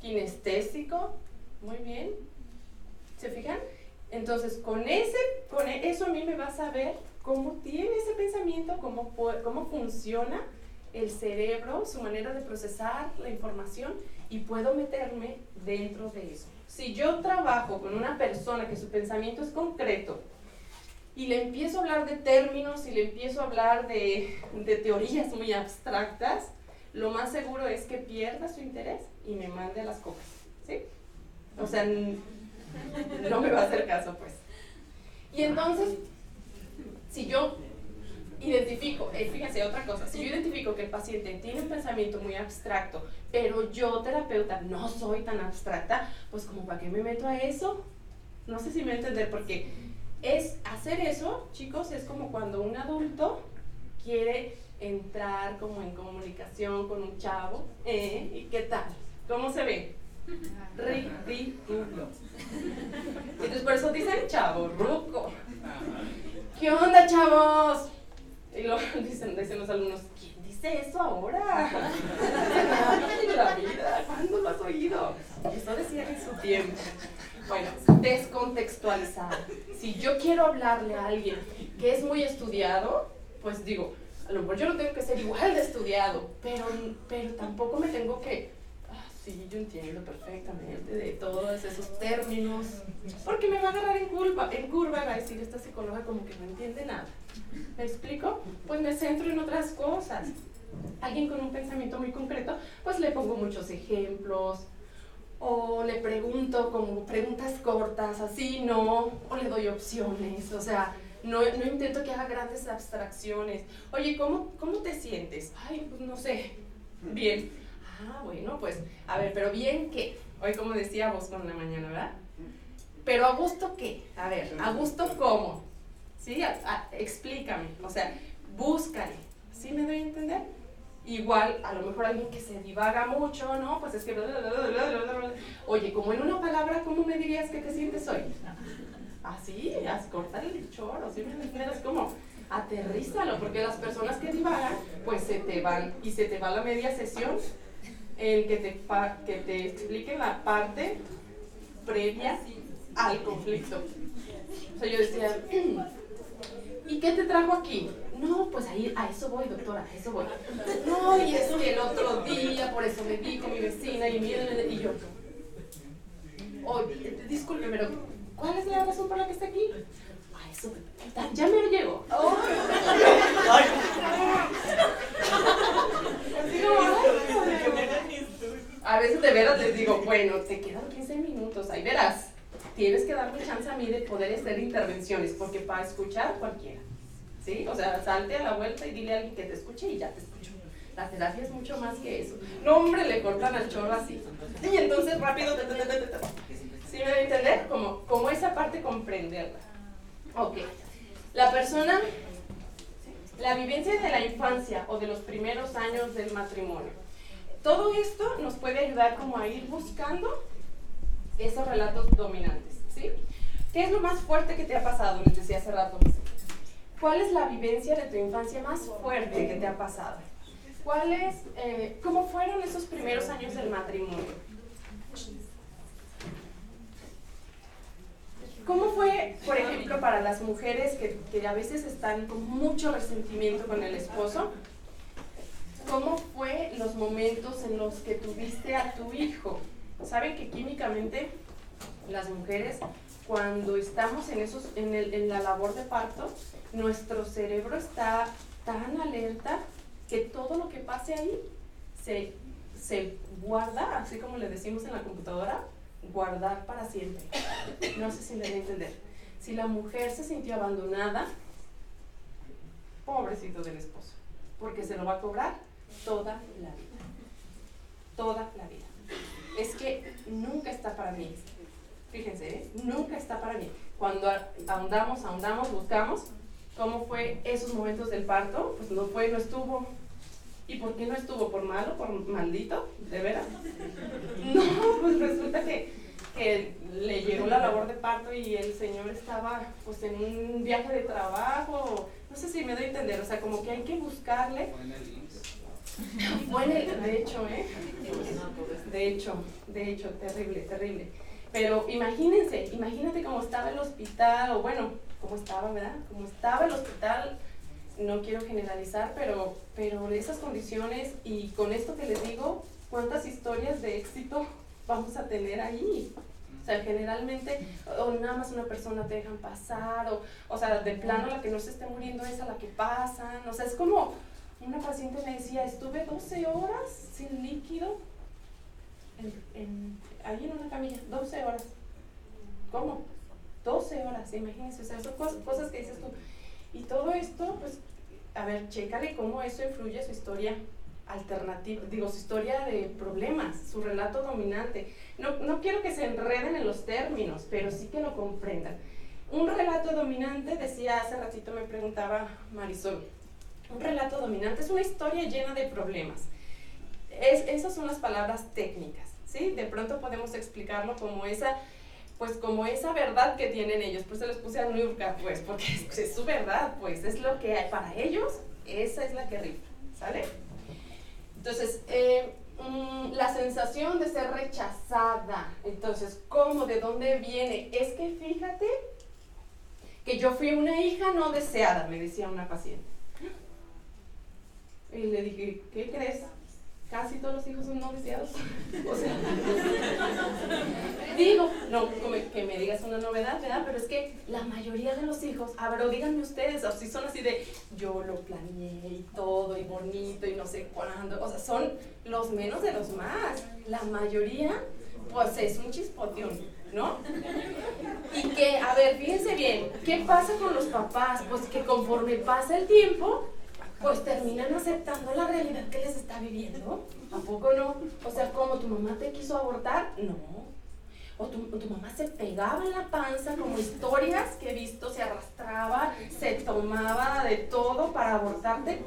kinestésico. Muy bien. ¿Se fijan? Entonces, con eso a mí me va a saber cómo tiene ese pensamiento, cómo funciona el cerebro, su manera de procesar la información, y puedo meterme dentro de eso. Si yo trabajo con una persona que su pensamiento es concreto y le empiezo a hablar de términos y le empiezo a hablar de teorías muy abstractas, lo más seguro es que pierda su interés y me mande a las cocas, ¿sí? O sea, no me va a hacer caso, pues. Y entonces, si yo identifico, fíjense otra cosa, si yo identifico que el paciente tiene un pensamiento muy abstracto, pero yo, terapeuta, no soy tan abstracta, pues como para qué me meto a eso. No sé si me voy a entender, porque hacer eso, chicos, es como cuando un adulto quiere entrar como en comunicación con un chavo, ¿y qué tal? ¿Cómo se ve? Ridículo. Entonces por eso dicen chavo ruco. ¿Qué onda, chavos? Y luego dicen los los alumnos, ¿quién dice eso ahora? En la vida, ¿cuándo lo has oído? Eso decían en su tiempo. Bueno, descontextualizar. Si yo quiero hablarle a alguien que es muy estudiado, pues digo, a lo mejor yo no tengo que ser igual de estudiado, pero tampoco me tengo que... Sí, yo entiendo perfectamente de todos esos términos, porque me va a agarrar en curva y va a decir, esta psicóloga como que no entiende nada. ¿Me explico? Pues me centro en otras cosas. Alguien con un pensamiento muy concreto, pues le pongo muchos ejemplos, o le pregunto como preguntas cortas, así, no, o le doy opciones, o sea, no intento que haga grandes abstracciones. Oye, ¿cómo te sientes? Ay, pues no sé, bien. Ah, bueno, pues, a ver, pero bien, ¿qué? Hoy como decía vos con la mañana, ¿verdad? Pero ¿a gusto qué? A ver, ¿a gusto cómo? ¿Sí? Explícame, o sea, búscale. ¿Sí me doy a entender? Igual, a lo mejor alguien que se divaga mucho, ¿no? Pues es que... Oye, como en una palabra, ¿cómo me dirías que te sientes hoy? Así, cortar el choro, ¿sí me entiendes? Como... aterrízalo, porque las personas que divagan, pues se te van, y se te va la media sesión en que te expliquen la parte previa al conflicto. O sea, yo decía, ¿y qué te trajo aquí? No, pues ahí, a eso voy, doctora, a eso voy. No, y es que el otro día, por eso me dijo mi vecina y yo, oye, disculpe, pero ¿cuál es la razón por la que está aquí? A eso, ya me lo llego. Oh. A veces de veras les digo, bueno, te quedan 15 minutos, ahí verás. Tienes que darme chance a mí de poder hacer intervenciones, porque para escuchar cualquiera, ¿sí? O sea, salte a la vuelta y dile a alguien que te escuche y ya te escucho. La terapia es mucho más que eso. No, hombre, le cortan al chorro así. Y entonces rápido, ¿sí me debe entender? Como esa parte comprenderla. Ok. La persona, la vivencia de la infancia o de los primeros años del matrimonio. Todo esto nos puede ayudar como a ir buscando esos relatos dominantes, ¿sí? ¿Qué es lo más fuerte que te ha pasado? Les decía hace rato. ¿Cuál es la vivencia de tu infancia más fuerte que te ha pasado? ¿Cómo fueron esos primeros años del matrimonio? ¿Cómo fue, por ejemplo, para las mujeres que a veces están con mucho resentimiento con el esposo? ¿Cómo fue los momentos en los que tuviste a tu hijo? ¿Saben que químicamente las mujeres, cuando estamos en la labor de parto, nuestro cerebro está tan alerta que todo lo que pase ahí se guarda, así como le decimos en la computadora, guardar para siempre? No sé si me voy a entender. Si la mujer se sintió abandonada, pobrecito del esposo, porque se lo va a cobrar toda la vida. Toda la vida. Es que nunca está para mí. Fíjense, nunca está para mí. Cuando ahondamos, buscamos cómo fue esos momentos del parto, pues no estuvo. ¿Y por qué no estuvo? ¿Por malo? ¿Por maldito? ¿De veras? No, pues resulta que le llegó la labor de parto y el señor estaba pues en un viaje de trabajo, no sé si me doy a entender, o sea, como que hay que buscarle. De hecho, terrible. Pero imagínate cómo estaba el hospital, o bueno, cómo estaba, ¿verdad? Cómo estaba el hospital, no quiero generalizar, pero esas condiciones, y con esto que les digo, ¿cuántas historias de éxito vamos a tener ahí? O sea, generalmente, o nada más una persona te dejan pasar, o sea, de plano la que no se esté muriendo es a la que pasan, o sea, es como, una paciente me decía, estuve 12 horas sin líquido, ahí en una camilla, 12 horas. ¿Cómo? 12 horas, imagínense, o sea, son cosas que dices tú. Y todo esto, pues, a ver, chécale cómo eso influye a su historia alternativa, su historia de problemas, su relato dominante. No quiero que se enreden en los términos, pero sí que lo comprendan. Un relato dominante, decía hace ratito, me preguntaba Marisol, un relato dominante es una historia llena de problemas. Esas son las palabras técnicas, ¿sí? De pronto podemos explicarlo como esa verdad que tienen ellos. Pues se les puse a Nurka, pues, porque es su verdad, pues, es lo que para ellos esa es la que rifa, ¿sale? Entonces, la sensación de ser rechazada, entonces, ¿cómo? ¿De dónde viene? Es que fíjate que yo fui una hija no deseada, me decía una paciente. Y le dije, ¿qué crees? Casi todos los hijos son no deseados. O sea, digo, no como que me digas una novedad, ¿verdad? Pero es que la mayoría de los hijos, a ver, o díganme ustedes, o si son así de, yo lo planeé y todo, y bonito, y no sé cuándo, o sea, son los menos de los más. La mayoría, pues es un chispoteón, ¿no? Y que, a ver, fíjense bien, ¿qué pasa con los papás? Pues que conforme pasa el tiempo, pues terminan aceptando la realidad que les está viviendo. ¿A poco no? O sea, ¿cómo tu mamá te quiso abortar? No. O tu mamá se pegaba en la panza, como historias que he visto, se arrastraba, se tomaba de todo para abortarte.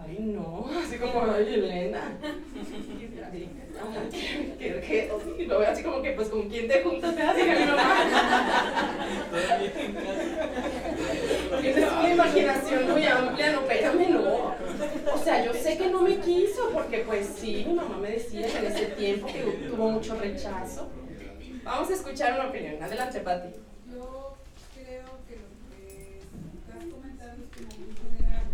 Ay, no, así como, ay, Elena. Y lo veo así como que, pues, ¿con quién te juntas? Te diga mi mamá. Tienes una imaginación muy amplia, no, pégame, no. O sea, yo sé que no me quiso, porque pues sí, mi mamá me decía en ese tiempo que tuvo mucho rechazo. Vamos a escuchar una opinión. Adelante, Pati.
Yo creo que lo que estás comentando es como muy general.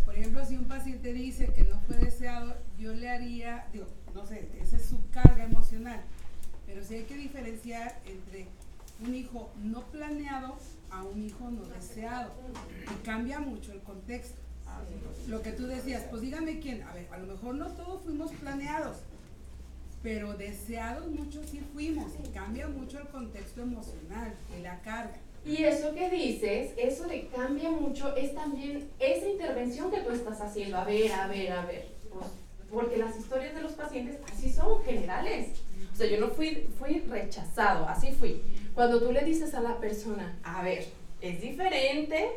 Por ejemplo, si un paciente dice que no fue deseado, yo le haría, digo, no sé, esa es su carga emocional, pero sí hay que diferenciar entre un hijo no planeado a un hijo no deseado, y cambia mucho el contexto. Lo que tú decías, pues dígame quién, a ver, a lo mejor no todos fuimos planeados, pero deseados muchos sí fuimos, y cambia mucho el contexto emocional y la carga.
Y eso que dices, eso le cambia mucho, es también esa intervención que tú estás haciendo. A ver, pues, porque las historias de los pacientes así son, generales. O sea, yo no fui rechazado, así fui. Cuando tú le dices a la persona, a ver, es diferente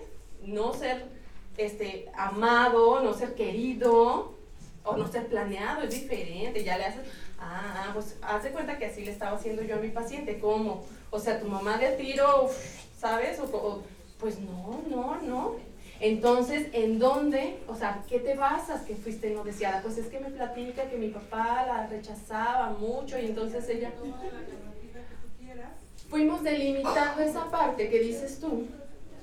no ser amado, no ser querido, o no ser planeado, es diferente, ya le haces, pues haz de cuenta que así le estaba haciendo yo a mi paciente. ¿Cómo? O sea, tu mamá de tiro, ¿sabes? Pues no. Entonces, ¿en dónde? O sea, ¿qué te basas que fuiste no deseada? Pues es que me platica que mi papá la rechazaba mucho y entonces ella... Fuimos delimitando esa parte que dices tú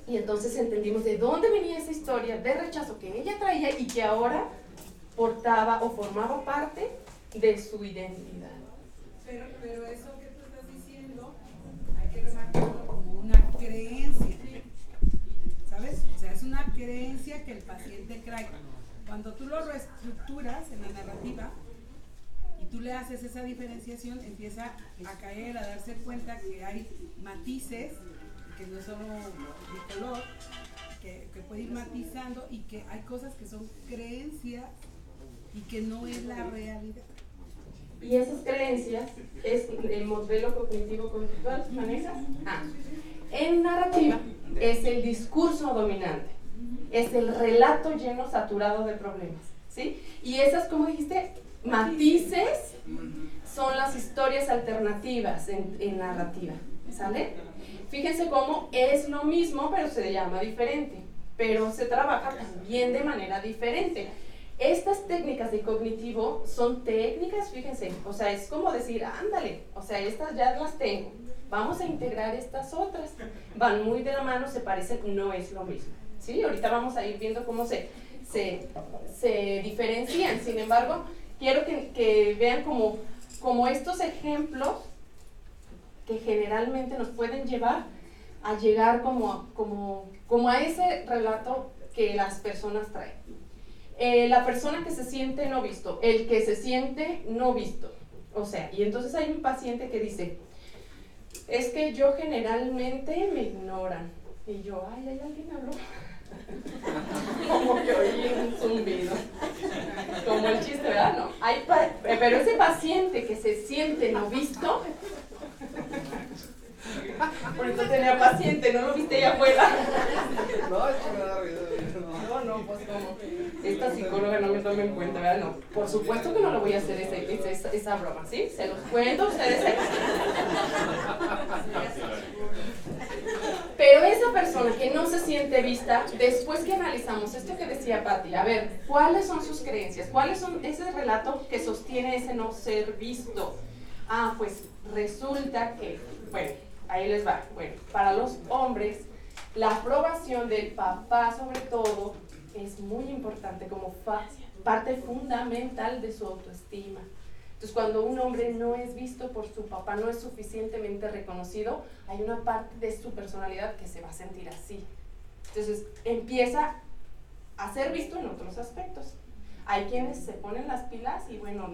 y entonces entendimos de dónde venía esa historia de rechazo que ella traía y que ahora portaba o formaba parte de su identidad.
Pero eso que tú estás diciendo hay que remarcarlo como una creencia, ¿sabes? O sea, es una creencia que el paciente trae. Cuando tú lo reestructuras en la narrativa y tú le haces esa diferenciación, empieza a caer, a darse cuenta que hay matices, que no son de color, que puede ir matizando y que hay cosas que son creencias y que no es la realidad.
Y esas creencias es el modelo cognitivo-conductual, ¿manejas? En narrativa es el discurso dominante, es el relato lleno, saturado de problemas, ¿sí? Y esas, como dijiste, matices son las historias alternativas en narrativa, ¿sale? Fíjense cómo es lo mismo, pero se llama diferente, pero se trabaja también de manera diferente. Estas técnicas de cognitivo son técnicas, fíjense, o sea, es como decir, ándale, o sea, estas ya las tengo, vamos a integrar estas otras, van muy de la mano, se parecen, no es lo mismo, ¿sí? Ahorita vamos a ir viendo cómo se diferencian. Sin embargo, quiero que vean como estos ejemplos que generalmente nos pueden llevar a llegar como a ese relato que las personas traen. La persona que se siente no visto, el que se siente no visto. O sea, y entonces hay un paciente que dice, es que yo generalmente me ignoran. Y yo, ay, alguien habló. Como que oí un zumbido. Como el chiste, ¿verdad? No. Pero ese paciente que se siente no visto, por eso tenía paciente, ¿no lo viste allá afuera?
No, es que me da ruido.
No, pues como esta psicóloga no me toma en cuenta, ¿verdad? No, por supuesto que no le voy a hacer esa broma, ¿sí? Se los cuento, ustedes. Pero esa persona persona que no se siente vista, después que analizamos esto que decía Patti, a ver, ¿cuáles son sus creencias? ¿Cuáles son ese relato que sostiene ese no ser visto? Ah, pues resulta que, bueno, ahí les va. Bueno, para los hombres, la aprobación del papá, sobre todo, es muy importante como parte fundamental de su autoestima. Entonces, cuando un hombre no es visto por su papá, no es suficientemente reconocido, hay una parte de su personalidad que se va a sentir así. Entonces, empieza a ser visto en otros aspectos. Hay quienes se ponen las pilas y bueno,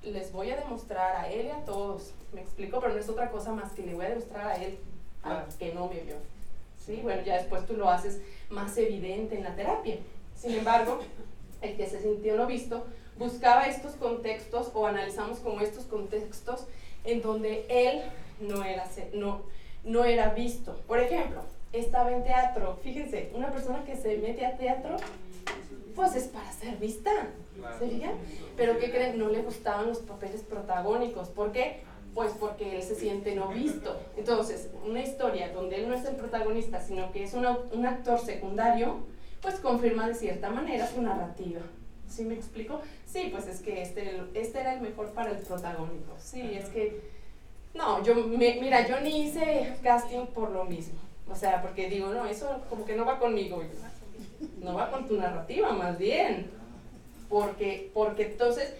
les voy a demostrar a él y a todos. Me explico, pero no es otra cosa más que le voy a demostrar a él al que no me vio. ¿Sí? Bueno, ya después tú lo haces más evidente en la terapia. Sin embargo, el que se sintió no visto buscaba estos contextos, o analizamos como estos contextos en donde él no era visto. Por ejemplo, estaba en teatro. Fíjense, una persona que se mete a teatro, pues es para ser vista, ¿se fijan? Pero ¿qué creen? No le gustaban los papeles protagónicos. ¿Por qué? Pues porque él se siente no visto. Entonces, una historia donde él no es el protagonista, sino que es un actor secundario, pues confirma de cierta manera su narrativa. ¿Sí me explico? Sí, pues es que este era el mejor para el protagónico. Sí, es que... No, mira, yo ni hice casting por lo mismo. O sea, porque digo, no, eso como que no va conmigo. No va con tu narrativa, más bien. Porque entonces,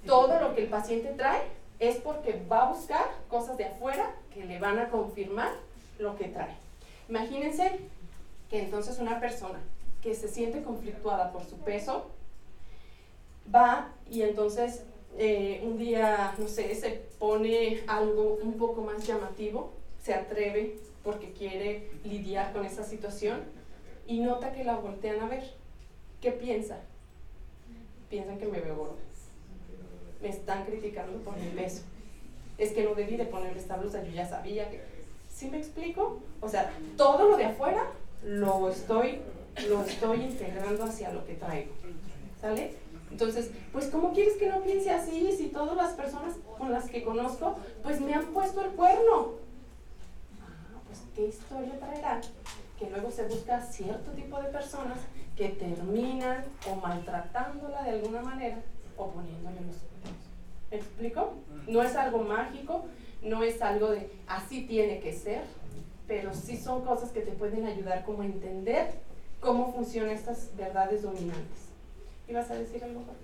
todo lo que el paciente trae es porque va a buscar cosas de afuera que le van a confirmar lo que trae. Imagínense que entonces una persona que se siente conflictuada por su peso, va y entonces un día, no sé, se pone algo un poco más llamativo, se atreve porque quiere lidiar con esa situación y nota que la voltean a ver. ¿Qué piensa? Piensan que me veo gorda. Me están criticando por mi peso. Es que no debí de ponerme esta blusa, yo ya sabía que... ¿Sí me explico? O sea, todo lo de afuera lo estoy integrando hacia lo que traigo. ¿Sale? Entonces, pues ¿cómo quieres que no piense así si todas las personas con las que conozco pues me han puesto el cuerno? Ah, pues ¿qué historia traerá? Que luego se busca cierto tipo de personas que terminan o maltratándola de alguna manera o poniéndole los cuernos. ¿Me explico? No es algo mágico, no es algo de así tiene que ser, pero sí son cosas que te pueden ayudar como a entender cómo funcionan estas verdades dominantes. ¿Ibas a decir algo, Jorge?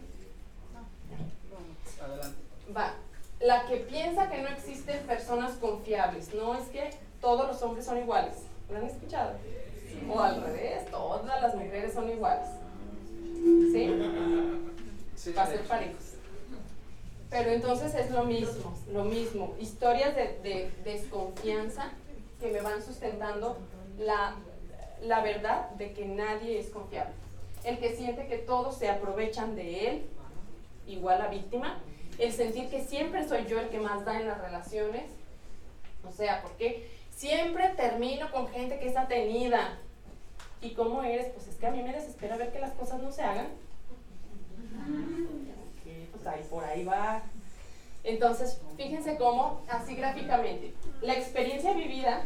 No. Adelante.
Va. La que piensa que no existen personas confiables. No es que todos los hombres son iguales. ¿Lo han escuchado? O al revés, todas las mujeres son iguales. ¿Sí?
Sí,
Para ser parejos. Pero entonces es lo mismo. Historias de desconfianza que me van sustentando la verdad de que nadie es confiable. El que siente que todos se aprovechan de él, igual a víctima. El sentir que siempre soy yo el que más da en las relaciones. O sea, porque siempre termino con gente que es atenida. ¿Y cómo eres? Pues es que a mí me desespera ver que las cosas no se hagan. Pues ahí por ahí va. Entonces, fíjense cómo, así gráficamente, la experiencia vivida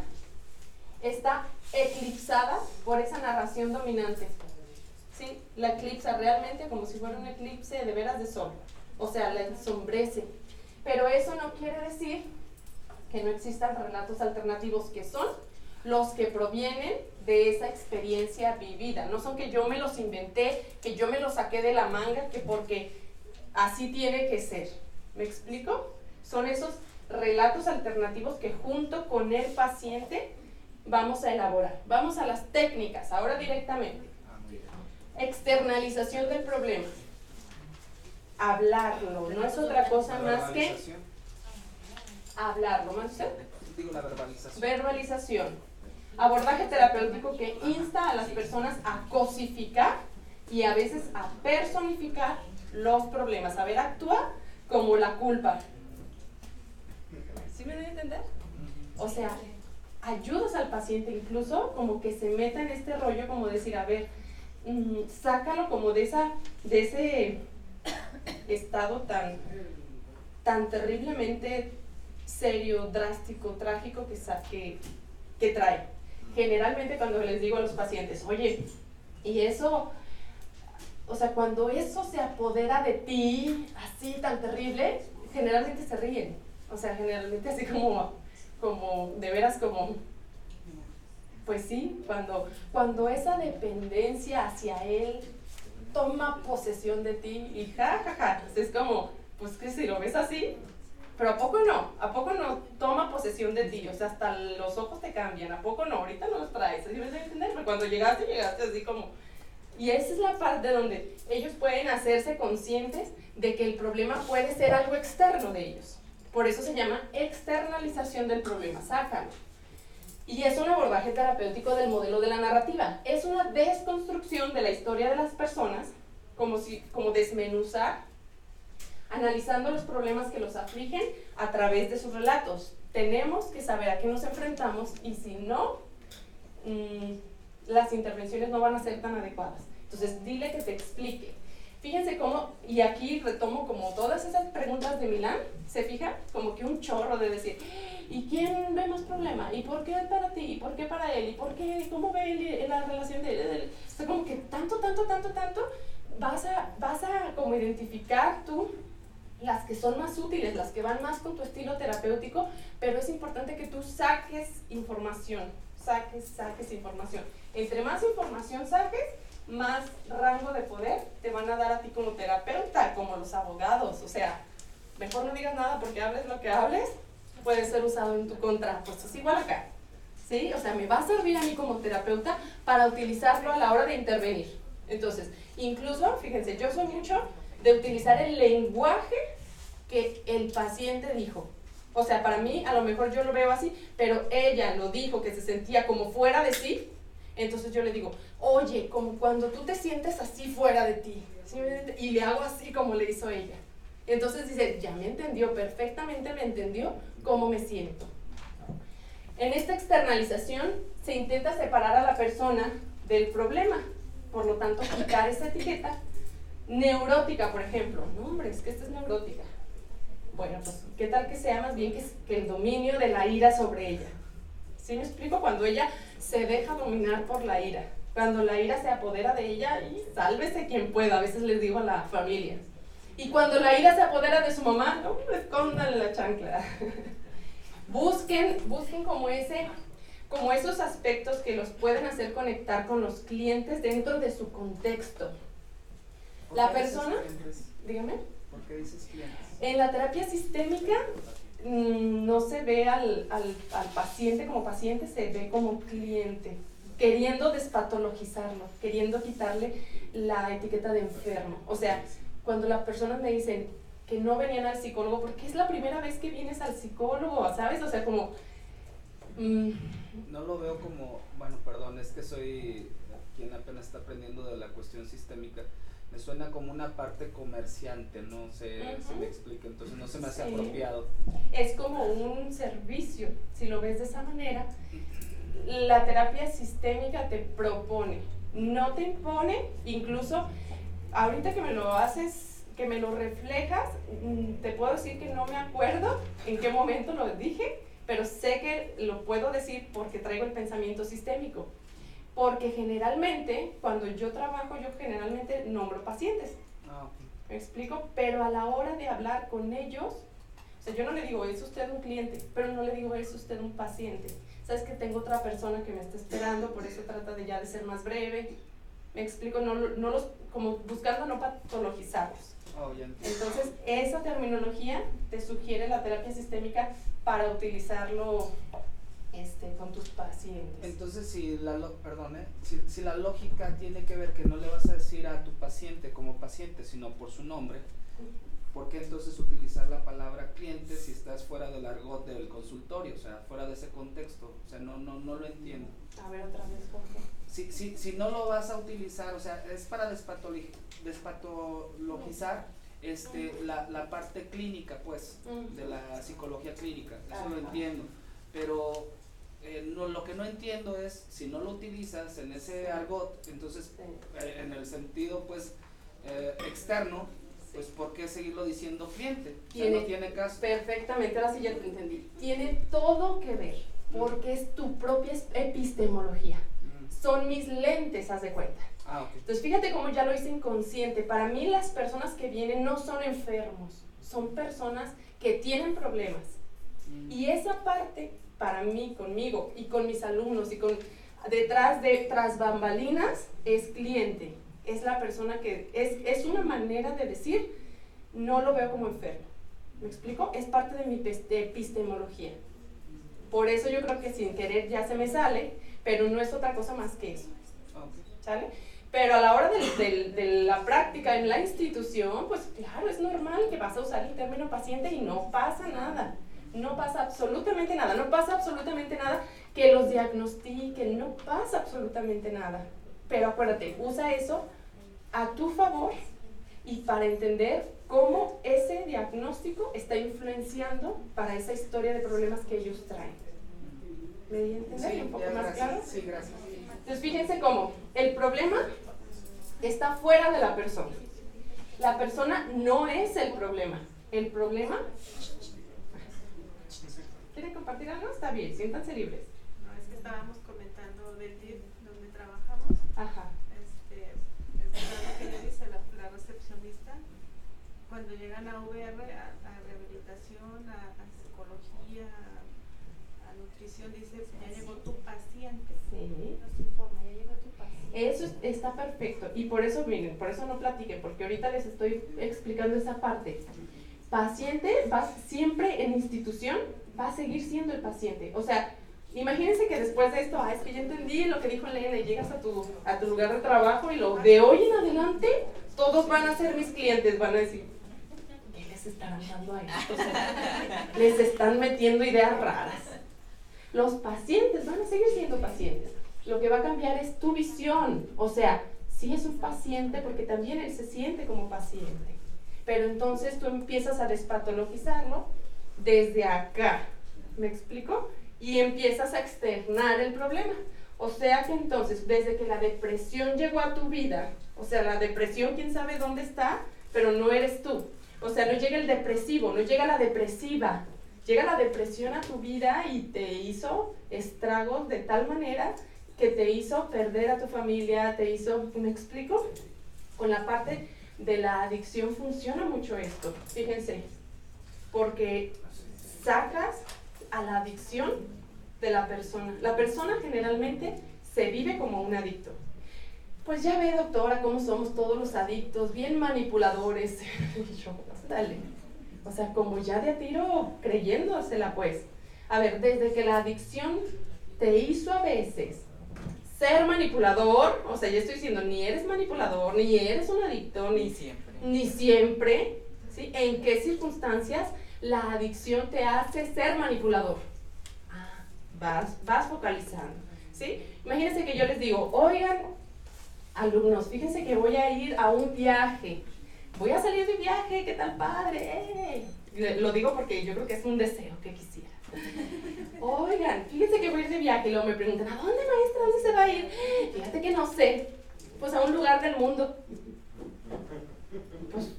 está eclipsada por esa narración dominante. ¿Sí? La eclipsa realmente como si fuera un eclipse de veras de sol. O sea, la ensombrece. Pero eso no quiere decir que no existan relatos alternativos, que son los que provienen de esa experiencia vivida. No son que yo me los inventé, que yo me los saqué de la manga, que porque así tiene que ser. ¿Me explico? Son esos relatos alternativos que junto con el paciente vamos a elaborar. Vamos a las técnicas, ahora directamente. Externalización del problema. Hablarlo, no es otra cosa más que hablarlo. ¿Más usted?
Digo, la verbalización.
Verbalización. Abordaje terapéutico que insta a las personas a cosificar y a veces a personificar los problemas. A ver, actúa como la culpa. ¿Sí me doy a entender? O sea, ayudas al paciente incluso como que se meta en este rollo, como decir, a ver, sácalo como de ese estado tan terriblemente serio, drástico, trágico que trae. generalmente cuando les digo a los pacientes, oye, y eso, o sea, cuando eso se apodera de ti, así tan terrible, generalmente se ríen. O sea, generalmente así como de veras como, pues sí, cuando esa dependencia hacia él toma posesión de ti y pues es como, pues que si lo ves así, pero ¿a poco no toma posesión de ti? O sea, hasta los ojos te cambian, ¿a poco no? Ahorita no los traes, ¿sí me entender? Pero cuando llegaste así como... Y esa es la parte donde ellos pueden hacerse conscientes de que el problema puede ser algo externo de ellos. Por eso se llama externalización del problema, sácalo. Y es un abordaje terapéutico del modelo de la narrativa. Es una desconstrucción de la historia de las personas, como desmenuzar, analizando los problemas que los afligen a través de sus relatos. Tenemos que saber a qué nos enfrentamos y si no, las intervenciones no van a ser tan adecuadas. Entonces, dile que te explique. Fíjense cómo, y aquí retomo como todas esas preguntas de Milán, ¿se fijan? Como que un chorro de decir, ¿y quién ve más problema? ¿Y por qué para ti? ¿Y por qué para él? ¿Y por qué? ¿Cómo ve él la relación de él? O sea, como que tanto, vas a como identificar tú las que son más útiles, las que van más con tu estilo terapéutico, pero es importante que tú saques información, saques información. Entre más información saques, más rango de poder te van a dar a ti como terapeuta, como los abogados. O sea, mejor no digas nada porque hables lo que hables, puede ser usado en tu contra. Pues es igual acá, ¿sí? O sea, me va a servir a mí como terapeuta para utilizarlo a la hora de intervenir. Entonces, incluso, fíjense, yo soy mucho de utilizar el lenguaje que el paciente dijo. O sea, para mí, a lo mejor yo lo veo así, pero ella lo dijo, que se sentía como fuera de sí. Entonces yo le digo, oye, como cuando tú te sientes así fuera de ti, ¿sí? Y le hago así como le hizo ella. Entonces dice, ya me entendió, perfectamente me entendió cómo me siento. En esta externalización se intenta separar a la persona del problema, por lo tanto quitar esa etiqueta. Neurótica, por ejemplo, no hombre, es que esta es neurótica. Bueno, pues, ¿qué tal que sea más bien que el dominio de la ira sobre ella? ¿Sí me explico? Cuando ella se deja dominar por la ira, cuando la ira se apodera de ella, y sálvese quien pueda, a veces les digo a la familia. Y cuando la ira se apodera de su mamá, no, escóndanle la chancla. Busquen como esos aspectos que los pueden hacer conectar con los clientes dentro de su contexto. La persona, dígame.
¿Por qué dices clientes?
En la terapia sistémica no se ve al paciente como paciente, se ve como cliente, queriendo despatologizarlo, queriendo quitarle la etiqueta de enfermo. O sea, cuando las personas me dicen que no venían al psicólogo, porque es la primera vez que vienes al psicólogo, ¿sabes? O sea, como...
No lo veo como, bueno, perdón, es que soy quien apenas está aprendiendo de la cuestión sistémica. Me suena como una parte comerciante, no sé si me explico, entonces no se me hace apropiado.
Es como un servicio, si lo ves de esa manera. La terapia sistémica te propone, no te impone. Incluso ahorita que me lo haces, que me lo reflejas, te puedo decir que no me acuerdo en qué momento lo dije, pero sé que lo puedo decir porque traigo el pensamiento sistémico. Porque generalmente, cuando yo trabajo, yo generalmente nombro pacientes. ¿Me explico? Pero a la hora de hablar con ellos, o sea, yo no le digo, es usted un cliente, pero no le digo, es usted un paciente. Sabes que tengo otra persona que me está esperando, por eso trata de ya de ser más breve. ¿Me explico? No los, como buscando no patologizarlos. Entonces, esa terminología te sugiere la terapia sistémica para utilizarlo con tus pacientes.
Entonces, si la lógica tiene que ver que no le vas a decir a tu paciente como paciente, sino por su nombre, ¿por qué entonces utilizar la palabra cliente si estás fuera del argot del consultorio, o sea, fuera de ese contexto? O sea, no lo entiendo.
A ver, otra vez, ¿por qué?
Si no lo vas a utilizar, o sea, es para despatologizar la parte clínica, pues, de la psicología clínica, eso lo entiendo, pero lo que no entiendo es, si no lo utilizas en ese argot, entonces, en el sentido, pues, externo, pues, ¿por qué seguirlo diciendo cliente? O sea, no tiene caso.
Perfectamente, ahora sí ya te entendí. Tiene todo que ver. porque es tu propia epistemología. Son mis lentes, haz de cuenta.
Okay.
Entonces fíjate cómo ya lo hice inconsciente. Para mí las personas que vienen no son enfermos, son personas que tienen problemas. Y esa parte, para mí, conmigo y con mis alumnos y con tras bambalinas, es cliente. Es la persona que, es una manera de decir, no lo veo como enfermo. ¿Me explico? Es parte de mi epistemología. Por eso yo creo que sin querer ya se me sale, pero no es otra cosa más que eso. ¿Sale? Pero a la hora de la práctica en la institución, pues claro, es normal que vas a usar el término paciente y no pasa nada. No pasa absolutamente nada. No pasa absolutamente nada que los diagnostiquen. No pasa absolutamente nada. Pero acuérdate, usa eso a tu favor y para entender cómo ese diagnóstico está influenciando para esa historia de problemas que ellos traen. ¿Me di a entender?
Sí,
¿Un poco
ya,
más
gracias.
claro?
Sí, gracias.
Entonces fíjense cómo el problema está fuera de la persona. La persona no es el problema. El problema... ¿Quieren compartir algo? Está bien, siéntanse libres.
No, es que estábamos comentando del DIF donde trabajamos.
Ajá.
Es verdad lo que le dice la recepcionista, cuando llegan a VR, a rehabilitación, a psicología, a nutrición, dice, ya llegó tu paciente.
Sí.
Nos informa, ya llegó tu paciente.
Eso está perfecto. Y por eso, miren, por eso no platiquen, porque ahorita les estoy explicando esa parte. Paciente, siempre en institución, va a seguir siendo el paciente. O sea, imagínense que después de esto, es que ya entendí lo que dijo Elena, y llegas a tu lugar de trabajo y de hoy en adelante, todos van a ser mis clientes, van a decir, ¿qué les estarán dando a estos? Les están metiendo ideas raras. Los pacientes van a seguir siendo pacientes. Lo que va a cambiar es tu visión. O sea, sí es un paciente porque también él se siente como paciente. Pero entonces tú empiezas a despatologizarlo desde acá. ¿Me explico? Y empiezas a externar el problema. O sea que entonces, desde que la depresión llegó a tu vida, o sea, la depresión, quién sabe dónde está, pero no eres tú. O sea, no llega el depresivo, no llega la depresiva. Llega la depresión a tu vida y te hizo estragos de tal manera que te hizo perder a tu familia, te hizo, ¿me explico? Con la parte de la adicción funciona mucho esto, fíjense, porque sacas a la adicción de la persona. La persona generalmente se vive como un adicto. Pues ya ve, doctora, cómo somos todos los adictos, bien manipuladores. Y yo, dale. O sea, como ya de a tiro creyéndosela, pues. A ver, desde que la adicción te hizo a veces ser manipulador, o sea, ya estoy diciendo, ni eres manipulador, ni eres un adicto, ni siempre, ¿sí? ¿En qué circunstancias la adicción te hace ser manipulador? Vas focalizando, ¿sí? Imagínense que yo les digo, oigan, alumnos, fíjense que voy a ir a un viaje, voy a salir de viaje, ¿qué tal padre? Lo digo porque yo creo que es un deseo que quisiera. Oigan, fíjense que voy a ir de viaje y luego me preguntan, ¿a dónde, maestra? ¿Dónde se va a ir? Fíjate que no sé, pues a un lugar del mundo. Pues,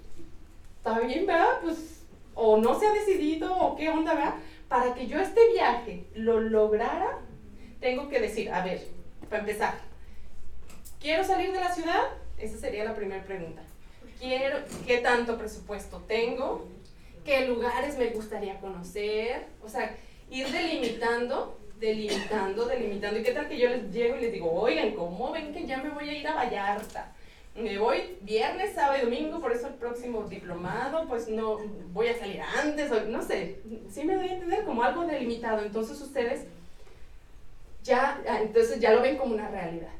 está bien, ¿verdad? Pues, o no se ha decidido, o qué onda, ¿verdad? Para que yo este viaje lo lograra, tengo que decir, a ver, para empezar, ¿quiero salir de la ciudad? Esa sería la primera pregunta. ¿Qué tanto presupuesto tengo? ¿Qué lugares me gustaría conocer? O sea, ir delimitando. ¿Y qué tal que yo les llego y les digo, oigan, ¿cómo ven que ya me voy a ir a Vallarta? Me voy viernes, sábado y domingo, por eso el próximo diplomado, pues no, voy a salir antes, o no sé, sí me doy a entender como algo delimitado. Entonces ustedes ya lo ven como una realidad,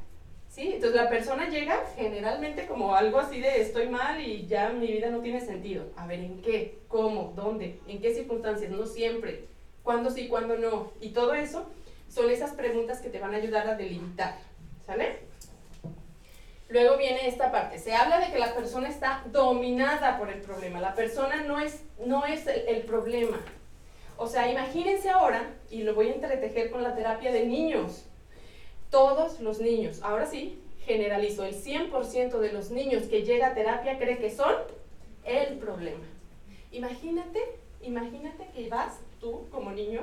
¿sí? Entonces la persona llega generalmente como algo así de estoy mal y ya mi vida no tiene sentido. A ver, ¿en qué? ¿Cómo? ¿Dónde? ¿En qué circunstancias? No siempre. ¿Cuándo sí, cuándo no? Y todo eso son esas preguntas que te van a ayudar a delimitar, ¿sale? Luego viene esta parte, se habla de que la persona está dominada por el problema, la persona no es el problema. O sea, imagínense ahora, y lo voy a entretejer con la terapia de niños, todos los niños, ahora sí, generalizo, el 100% de los niños que llega a terapia cree que son el problema. Imagínate que vas tú como niño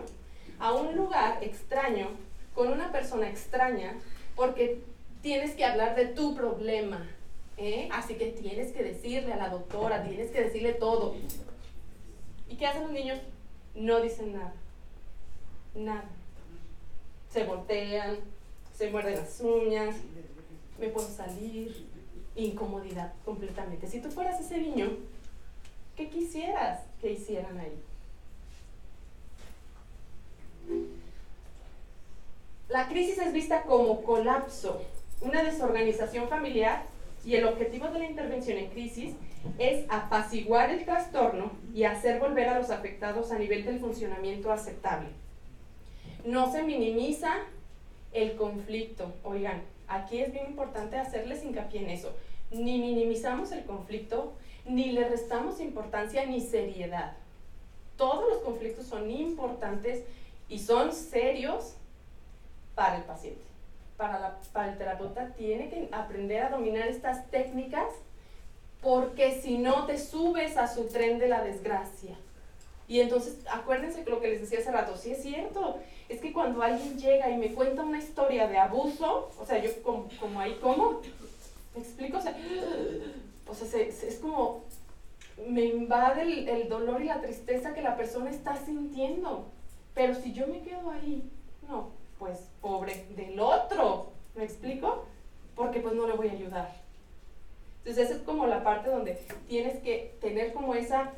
a un lugar extraño, con una persona extraña, porque tienes que hablar de tu problema, así que tienes que decirle a la doctora, tienes que decirle todo. ¿Y qué hacen los niños? No dicen nada, nada. Se voltean, se muerden las uñas, me puedo salir, incomodidad completamente. Si tú fueras ese niño, ¿qué quisieras que hicieran ahí? La crisis es vista como colapso, una desorganización familiar, y el objetivo de la intervención en crisis es apaciguar el trastorno y hacer volver a los afectados a nivel del funcionamiento aceptable. No se minimiza el conflicto. Oigan, aquí es bien importante hacerles hincapié en eso. Ni minimizamos el conflicto, ni le restamos importancia ni seriedad. Todos los conflictos son importantes y son serios para el paciente. Para el terapeuta tiene que aprender a dominar estas técnicas, porque si no te subes a su tren de la desgracia. Y entonces, acuérdense que lo que les decía hace rato, sí es cierto, es que cuando alguien llega y me cuenta una historia de abuso, o sea, yo como ahí, ¿cómo? ¿Me explico? O sea es como, me invade el dolor y la tristeza que la persona está sintiendo. Pero si yo me quedo ahí, no, pues pobre del otro, ¿me explico? Porque pues no le voy a ayudar. Entonces esa es como la parte donde tienes que tener como esa,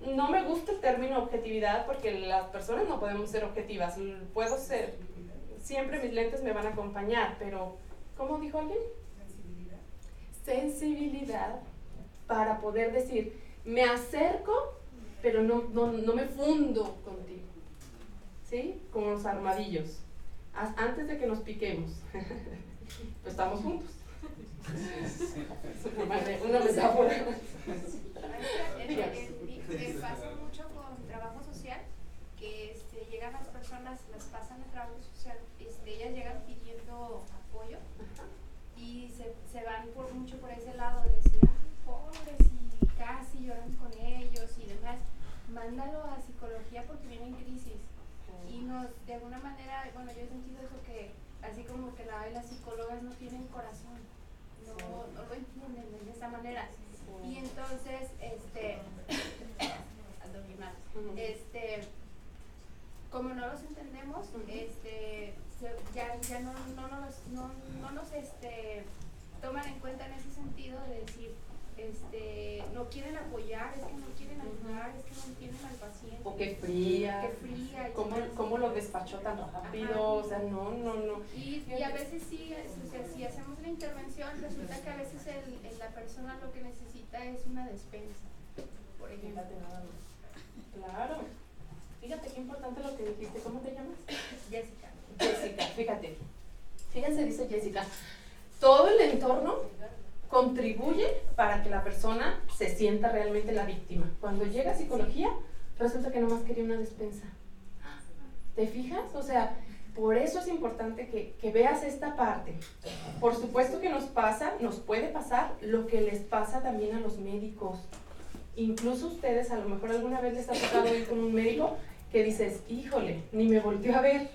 no me gusta el término objetividad, porque las personas no podemos ser objetivas. Puedo ser, siempre mis lentes me van a acompañar, pero ¿cómo dijo alguien? Sensibilidad para poder decir, me acerco, pero no me fundo contigo, ¿sí? Como los armadillos, antes de que nos piquemos, pues estamos juntos. Una metáfora.
Pasa mucho con trabajo social, que llegan las personas, las pasan de trabajo social, ellas llegan pidiendo apoyo y se van mucho por ese lado de decir, pobres, y casi lloran con ellos y demás. Mándalo a psicología porque viene en crisis. Y de alguna manera, bueno, yo he sentido eso, que así como que las psicólogas no tienen corazón, no lo entienden de esa manera. Y entonces, como no los entendemos, ya no nos toman en cuenta en ese sentido de decir, no quieren apoyar, es que no quieren ayudar, es que no entienden al paciente.
O que fría. ¿Cómo lo despachó tan rápido? Ajá. O sea, no.
Y a veces sí, o sea, si hacemos la intervención, resulta que a veces la persona lo que necesita es una despensa, por ejemplo.
Claro. Fíjate qué importante lo que dijiste. ¿Cómo te llamas?
Jessica,
fíjate. Fíjense, dice Jessica, todo el entorno contribuye para que la persona se sienta realmente la víctima. Cuando llega a psicología, resulta que nomás quería una despensa. ¿Te fijas? O sea, por eso es importante que veas esta parte. Por supuesto que nos puede pasar lo que les pasa también a los médicos. Incluso ustedes, a lo mejor alguna vez les ha tocado ir con un médico que dices, híjole, ni me volteó a ver.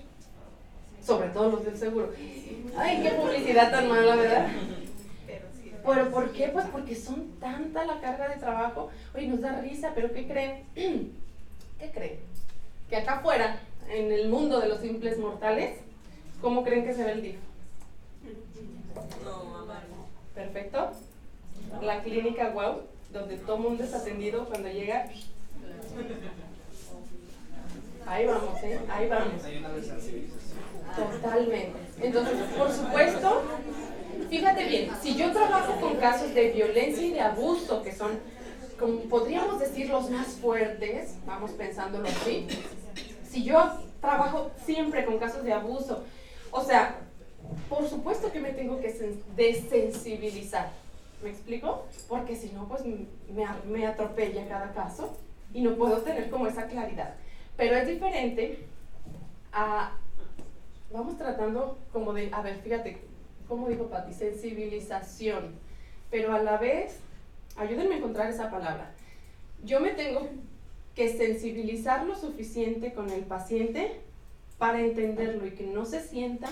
Sobre todo los del seguro. Ay, qué publicidad tan mala, ¿verdad? ¿Pero por qué? Pues porque son tanta la carga de trabajo. Oye, nos da risa, pero ¿qué creen? ¿Qué creen? Que acá afuera, en el mundo de los simples mortales, ¿cómo creen que se ve el DIF?
No, amargo.
Perfecto. La clínica Wow, donde todo mundo es atendido cuando llega. Ahí vamos, ahí vamos.
Hay una desensibilización.
Totalmente. Entonces, por supuesto, fíjate bien, si yo trabajo con casos de violencia y de abuso, que son, como podríamos decir, los más fuertes, vamos pensándolo así, si yo trabajo siempre con casos de abuso, o sea, por supuesto que me tengo que desensibilizar, ¿me explico? Porque si no, pues me atropella cada caso y no puedo tener como esa claridad. Pero es diferente a, vamos tratando como de, a ver, fíjate, ¿cómo dijo Pati? Sensibilización, pero a la vez, ayúdenme a encontrar esa palabra. Yo me tengo que sensibilizar lo suficiente con el paciente para entenderlo y que no se sienta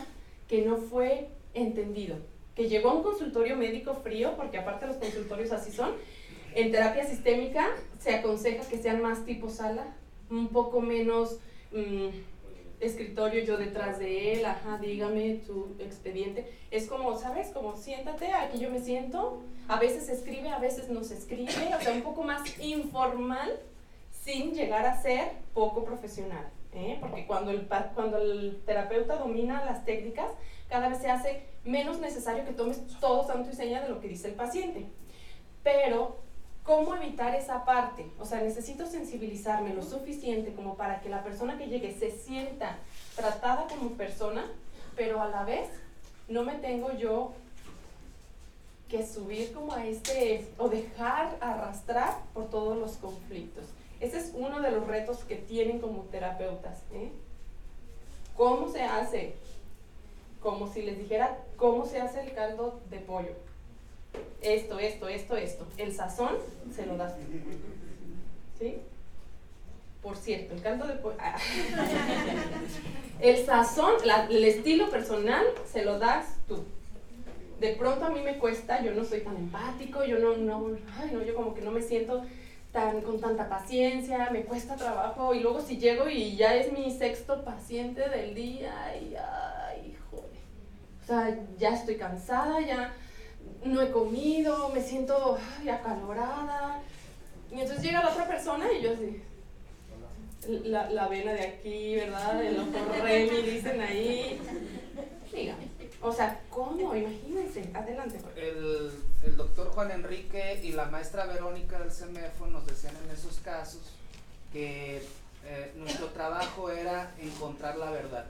que no fue entendido, que llegó a un consultorio médico frío, porque aparte los consultorios así son. En terapia sistémica se aconseja que sean más tipo sala, un poco menos escritorio, yo detrás de él, ajá, dígame tu expediente. Es como, ¿sabes? Como siéntate, aquí yo me siento, a veces se escribe, a veces no se escribe, o sea, un poco más informal, sin llegar a ser poco profesional, porque cuando el terapeuta domina las técnicas, cada vez se hace menos necesario que tomes todo santo y seña de lo que dice el paciente. Pero, ¿cómo evitar esa parte? O sea, necesito sensibilizarme lo suficiente como para que la persona que llegue se sienta tratada como persona, pero a la vez no me tengo yo que subir como a o dejar arrastrar por todos los conflictos. Ese es uno de los retos que tienen como terapeutas. ¿Cómo se hace? Como si les dijera cómo se hace el caldo de pollo. Esto. El sazón se lo das tú. ¿Sí? Por cierto, el caldo de pollo. El sazón, el estilo personal se lo das tú. De pronto a mí me cuesta, yo no soy tan empático, yo yo como que no me siento con tanta paciencia, me cuesta trabajo, y luego si llego y ya es mi sexto paciente del día, y ay, híjole, o sea, ya estoy cansada, ya no he comido, me siento acalorada, y entonces llega la otra persona y yo así, la vena de aquí, ¿verdad? El ojo Remy, dicen ahí, dígame. O sea, ¿cómo? Imagínense, adelante.
El doctor Juan Enrique y la maestra Verónica del CEMEFO nos decían en esos casos que nuestro trabajo era encontrar la verdad.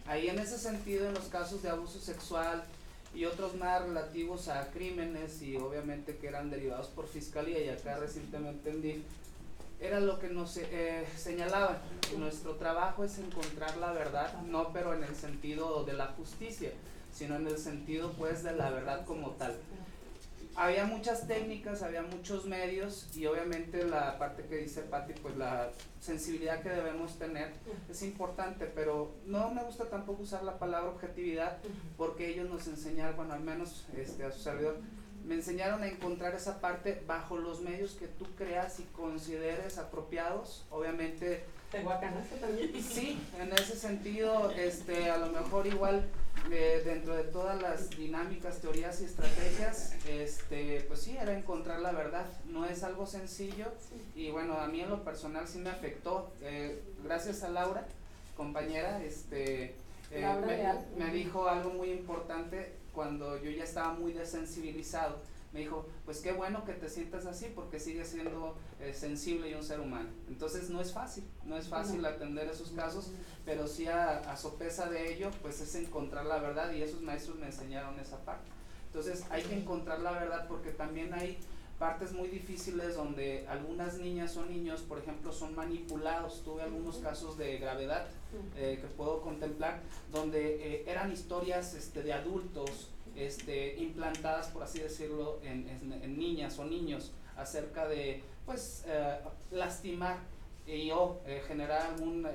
Ahí en ese sentido, en los casos de abuso sexual y otros más relativos a crímenes y obviamente que eran derivados por fiscalía, y acá recientemente en DIF, era lo que nos señalaban. Nuestro trabajo es encontrar la verdad, no pero en el sentido de la justicia, sino en el sentido pues de la verdad como tal. Había muchas técnicas, había muchos medios, y obviamente la parte que dice Patti, pues la sensibilidad que debemos tener es importante, pero no me gusta tampoco usar la palabra objetividad, porque ellos nos enseñaron, bueno, al menos a su servidor, me enseñaron a encontrar esa parte bajo los medios que tú creas y consideres apropiados. Obviamente
¿Te guacanaste también?
sí, en ese sentido, a lo mejor igual dentro de todas las dinámicas, teorías y estrategias, pues sí, era encontrar la verdad. No es algo sencillo, y bueno, a mí en lo personal sí me afectó. Gracias a Laura, compañera, me dijo algo muy importante cuando yo ya estaba muy desensibilizado. Me dijo, pues qué bueno que te sientas así, porque sigues siendo sensible y un ser humano. Entonces no es fácil atender esos casos, pero sí a sopesa de ello, pues es encontrar la verdad, y esos maestros me enseñaron esa parte. Entonces hay que encontrar la verdad, porque también hay partes muy difíciles donde algunas niñas o niños, por ejemplo, son manipulados. Tuve algunos casos de gravedad que puedo contemplar, donde eran historias de adultos implantadas, por así decirlo, en niñas o niños, acerca de pues lastimar o generar algún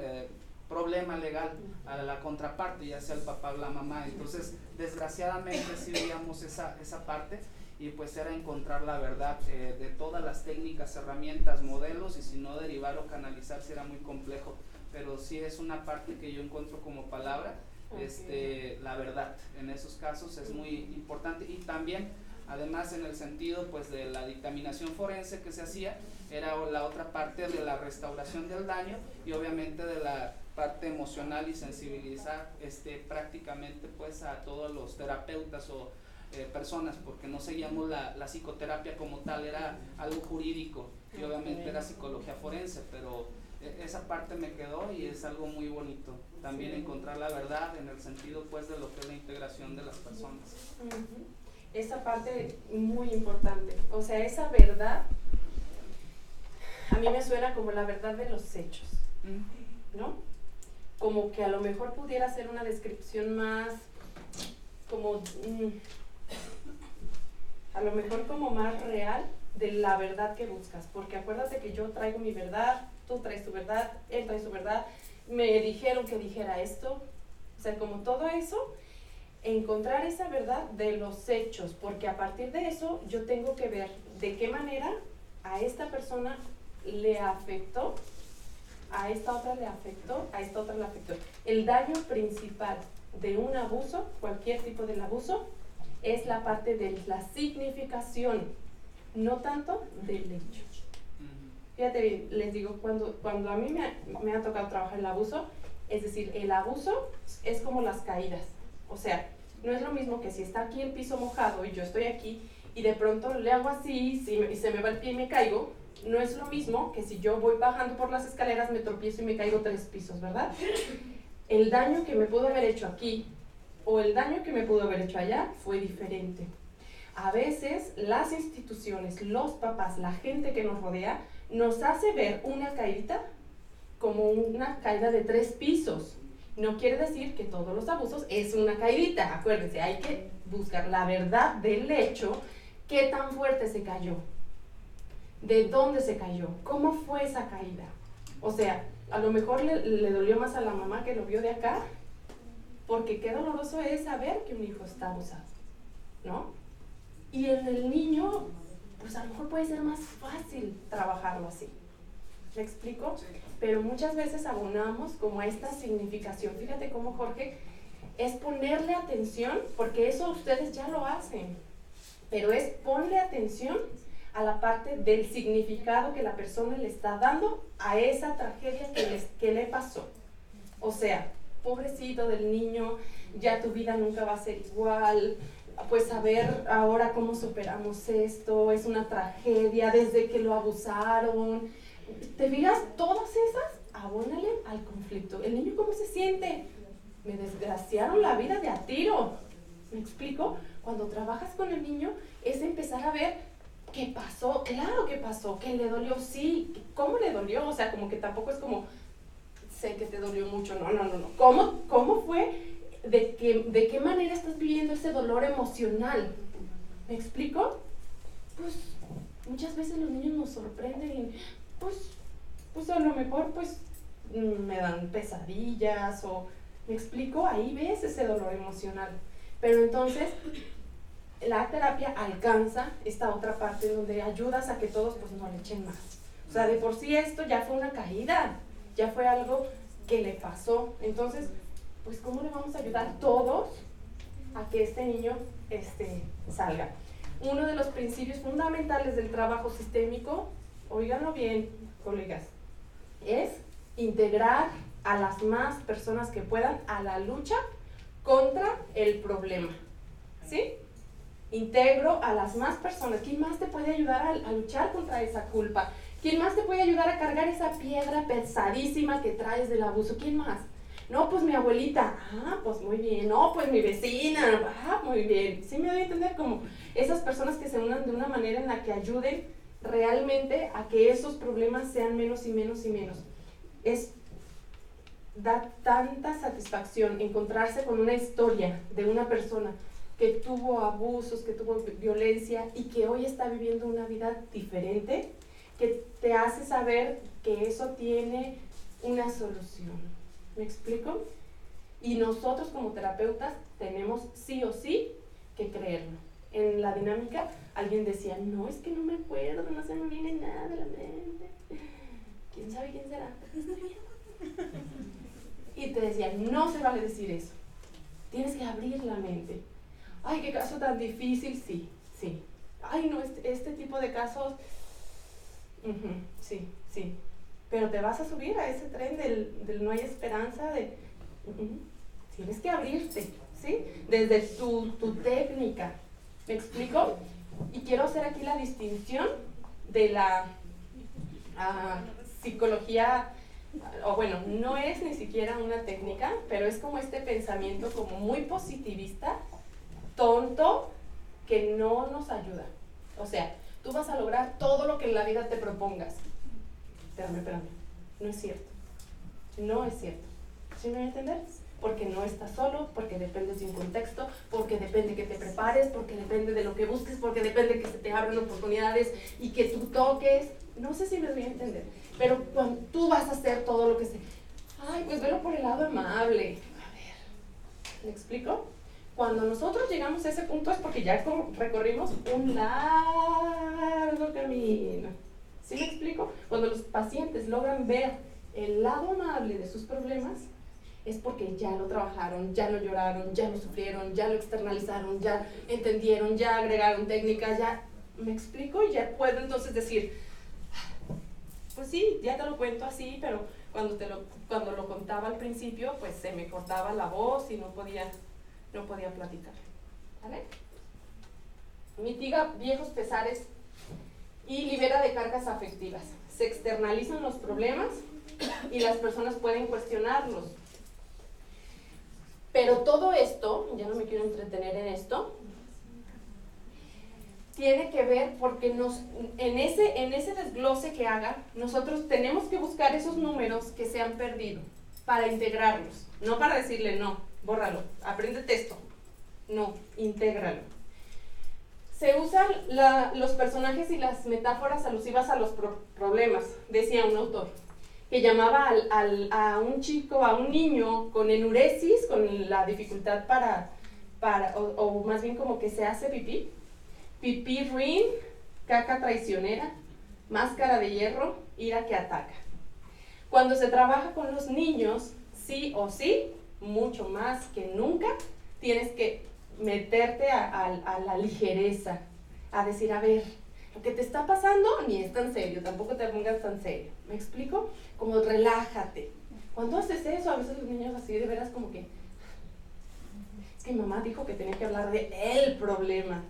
problema legal a la contraparte, ya sea el papá o la mamá. Entonces desgraciadamente sí veíamos esa parte, y pues era encontrar la verdad de todas las técnicas, herramientas, modelos, y si no derivar o canalizar si era muy complejo, pero sí es una parte que yo encuentro como palabra. La verdad en esos casos es muy importante. Y también, además, en el sentido pues de la dictaminación forense que se hacía, era la otra parte de la restauración del daño, y obviamente de la parte emocional, y sensibilizar prácticamente pues a todos los terapeutas o personas, porque no seguíamos la psicoterapia como tal, era algo jurídico, y obviamente era psicología forense, pero esa parte me quedó, y es algo muy bonito también encontrar la verdad en el sentido pues de lo que es la integración de las personas.
Esa parte muy importante, o sea, esa verdad a mí me suena como la verdad de los hechos, ¿no? Como que a lo mejor pudiera ser una descripción más como a lo mejor como más real de la verdad que buscas, porque acuérdate que yo traigo mi verdad tú traes tu verdad, él trae su verdad, me dijeron que dijera esto, o sea, como todo eso, encontrar esa verdad de los hechos, porque a partir de eso yo tengo que ver de qué manera a esta persona le afectó, a esta otra le afectó, a esta otra le afectó. El daño principal de un abuso, cualquier tipo de abuso, es la parte de la significación, no tanto del hecho. Fíjate bien, les digo, cuando a mí me ha tocado trabajar el abuso, es decir, el abuso es como las caídas. O sea, no es lo mismo que si está aquí el piso mojado y yo estoy aquí y de pronto le hago así y se me va el pie y me caigo, no es lo mismo que si yo voy bajando por las escaleras, me tropiezo y me caigo 3 pisos, ¿verdad? El daño que me pudo haber hecho aquí o el daño que me pudo haber hecho allá fue diferente. A veces las instituciones, los papás, la gente que nos rodea, nos hace ver una caída como una caída de 3 pisos. No quiere decir que todos los abusos es una caidita. Acuérdense, hay que buscar la verdad del hecho, qué tan fuerte se cayó, de dónde se cayó, cómo fue esa caída. O sea, a lo mejor le dolió más a la mamá que lo vio de acá, porque qué doloroso es saber que un hijo está abusado, ¿no? Y en el niño, pues a lo mejor puede ser más fácil trabajarlo así. ¿Me explico?
Sí.
Pero muchas veces abonamos como a esta significación. Fíjate cómo, Jorge, es ponerle atención, porque eso ustedes ya lo hacen, pero es ponle atención a la parte del significado que la persona le está dando a esa tragedia que le pasó. O sea, pobrecito del niño, ya tu vida nunca va a ser igual, pues a ver ahora cómo superamos esto, es una tragedia desde que lo abusaron. ¿Te fijas? Todas esas, abónale al conflicto. ¿El niño cómo se siente? Me desgraciaron la vida de a tiro. ¿Me explico? Cuando trabajas con el niño es empezar a ver qué pasó. Claro que pasó, que le dolió, sí. ¿Cómo le dolió? O sea, como que tampoco es como, sé que te dolió mucho. No. ¿Cómo fue? ¿De qué manera estás viviendo ese dolor emocional? ¿Me explico? Pues muchas veces los niños nos sorprenden y pues a lo mejor pues me dan pesadillas o, ¿me explico? Ahí ves ese dolor emocional. Pero entonces la terapia alcanza esta otra parte donde ayudas a que todos pues no le echen más. O sea, de por sí esto ya fue una caída, ya fue algo que le pasó. Entonces, pues ¿cómo le vamos a ayudar todos a que este niño salga? Uno de los principios fundamentales del trabajo sistémico, óiganlo bien, colegas, es integrar a las más personas que puedan a la lucha contra el problema, ¿sí? Integro a las más personas. ¿Quién más te puede ayudar a luchar contra esa culpa? ¿Quién más te puede ayudar a cargar esa piedra pesadísima que traes del abuso? ¿Quién más? No, pues mi abuelita. Ah, pues muy bien. No, pues mi vecina. Ah, muy bien. ¿Sí me doy a entender? Como esas personas que se unan de una manera en la que ayuden realmente a que esos problemas sean menos y menos y menos. Da tanta satisfacción encontrarse con una historia de una persona que tuvo abusos, que tuvo violencia y que hoy está viviendo una vida diferente, que te hace saber que eso tiene una solución. ¿Me explico? Y nosotros como terapeutas tenemos sí o sí que creerlo. En la dinámica alguien decía, no, es que no me acuerdo, no se me viene nada de la mente. ¿Quién sabe quién será? Y te decía, no se vale decir eso. Tienes que abrir la mente. Ay, qué caso tan difícil, sí. Ay, no, este tipo de casos, sí. Pero te vas a subir a ese tren del no hay esperanza, tienes que abrirte, ¿sí? Desde tu técnica. ¿Me explico? Y quiero hacer aquí la distinción de la psicología, o bueno, no es ni siquiera una técnica, pero es como este pensamiento como muy positivista, tonto, que no nos ayuda. O sea, tú vas a lograr todo lo que en la vida te propongas. Espérame, no es cierto. No es cierto. ¿Sí me voy a entender? porque no estás solo, porque dependes de un contexto, porque depende que te prepares, porque depende de lo que busques, porque depende que se te abran oportunidades y que tú toques. No sé si me doy a entender, pero cuando tú vas a hacer todo lo que se... Ay, pues velo por el lado amable. A ver, ¿me explico? Cuando nosotros llegamos a ese punto es porque ya recorrimos un largo camino. ¿Sí me explico? Cuando los pacientes logran ver el lado amable de sus problemas, es porque ya lo trabajaron, ya lo lloraron, ya lo sufrieron, ya lo externalizaron, ya entendieron, ya agregaron técnicas, ya... ¿Me explico? Y ya puedo entonces decir, pues sí, ya te lo cuento así, pero cuando lo contaba al principio, pues se me cortaba la voz y no podía platicar. ¿Vale? Mitiga viejos pesares y libera de cargas afectivas. Se externalizan los problemas y las personas pueden cuestionarlos. Pero todo esto, ya no me quiero entretener en esto, tiene que ver porque en ese desglose que haga, nosotros tenemos que buscar esos números que se han perdido para integrarlos, no para decirle no, bórralo, apréndete esto, no, intégralo. Se usan los personajes y las metáforas alusivas a los problemas, decía un autor, que llamaba a un chico, a un niño con enuresis, con la dificultad o más bien como que se hace pipí, pipí ruin, caca traicionera, máscara de hierro, ira que ataca. Cuando se trabaja con los niños, sí o sí, mucho más que nunca, tienes que meterte a la ligereza, a decir, a ver, lo que te está pasando ni es tan serio, tampoco te pongas tan serio. ¿Me explico? Como relájate. Cuando haces eso, a veces los niños así de veras como que, es que mamá dijo que tenía que hablar de el problema.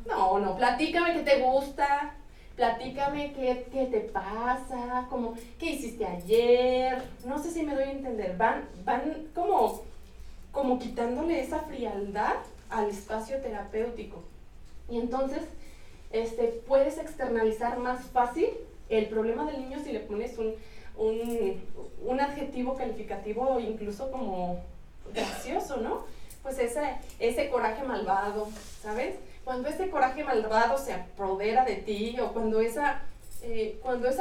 No, platícame qué te gusta, platícame qué te pasa, como, qué hiciste ayer. No sé si me doy a entender, van como quitándole esa frialdad al espacio terapéutico. Y entonces puedes externalizar más fácil el problema del niño si le pones un adjetivo calificativo incluso como gracioso, ¿no? Pues ese coraje malvado, ¿sabes? Cuando ese coraje malvado se apodera de ti, o cuando esa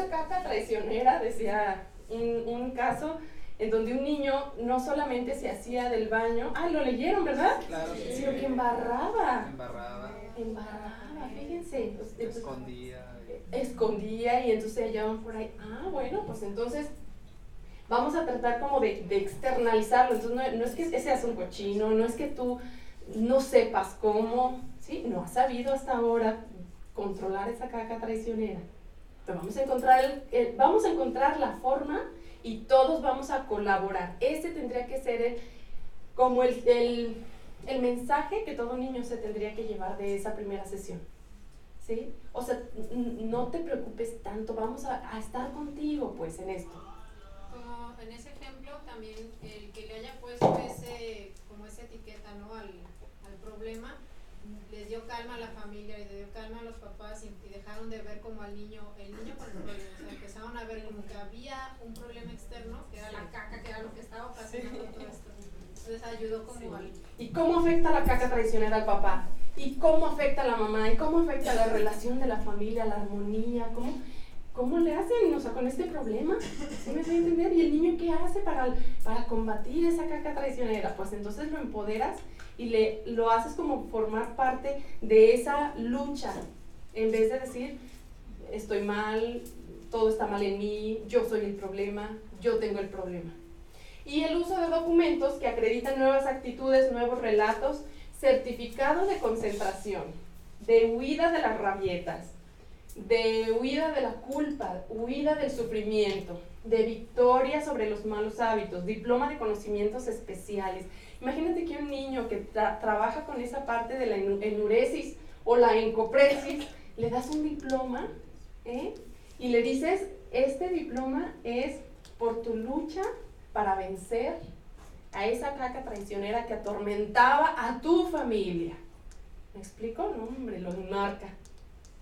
caca traicionera, decía un caso en donde un niño no solamente se hacía del baño, lo leyeron, ¿verdad?
Claro.
Sino que embarraba, fíjense. Escondía y entonces se hallaban por ahí. Bueno, pues entonces vamos a tratar como de externalizarlo. Entonces no es que seas un cochino, no es que tú no sepas cómo, ¿sí? No has sabido hasta ahora controlar esa caca traicionera. Pero vamos a encontrar la forma y todos vamos a colaborar. Ese tendría que ser como el mensaje que todo niño se tendría que llevar de esa primera sesión. ¿Sí? O sea, no te preocupes tanto, vamos a estar contigo pues en esto.
Como en ese ejemplo también el que le haya puesto esa etiqueta, ¿no? al problema, les dio calma a la familia y le dio calma a los papás y dejaron de ver como el niño con el problema, o sea, empezaron a ver como que había un problema externo, que era la caca, que era lo que estaba ocasionando todo esto. Entonces ayudó como al...
¿Y cómo afecta la caca traicionera al papá? ¿Y cómo afecta a la mamá? ¿Y cómo afecta la relación de la familia, la armonía? ¿Cómo le hacen, o sea, con este problema? ¿Sí me doy a entender? ¿Y el niño qué hace para combatir esa caca traicionera? Pues entonces lo empoderas y lo haces como formar parte de esa lucha, en vez de decir, estoy mal, todo está mal en mí, yo soy el problema, yo tengo el problema. Y el uso de documentos que acreditan nuevas actitudes, nuevos relatos, certificado de concentración, de huida de las rabietas, de huida de la culpa, huida del sufrimiento, de victoria sobre los malos hábitos, diploma de conocimientos especiales. Imagínate que un niño que trabaja con esa parte de la enuresis o la encopresis, le das un diploma, y le dices, este diploma es por tu lucha para vencer a esa caca traicionera que atormentaba a tu familia. ¿Me explico? No, hombre, lo enmarca.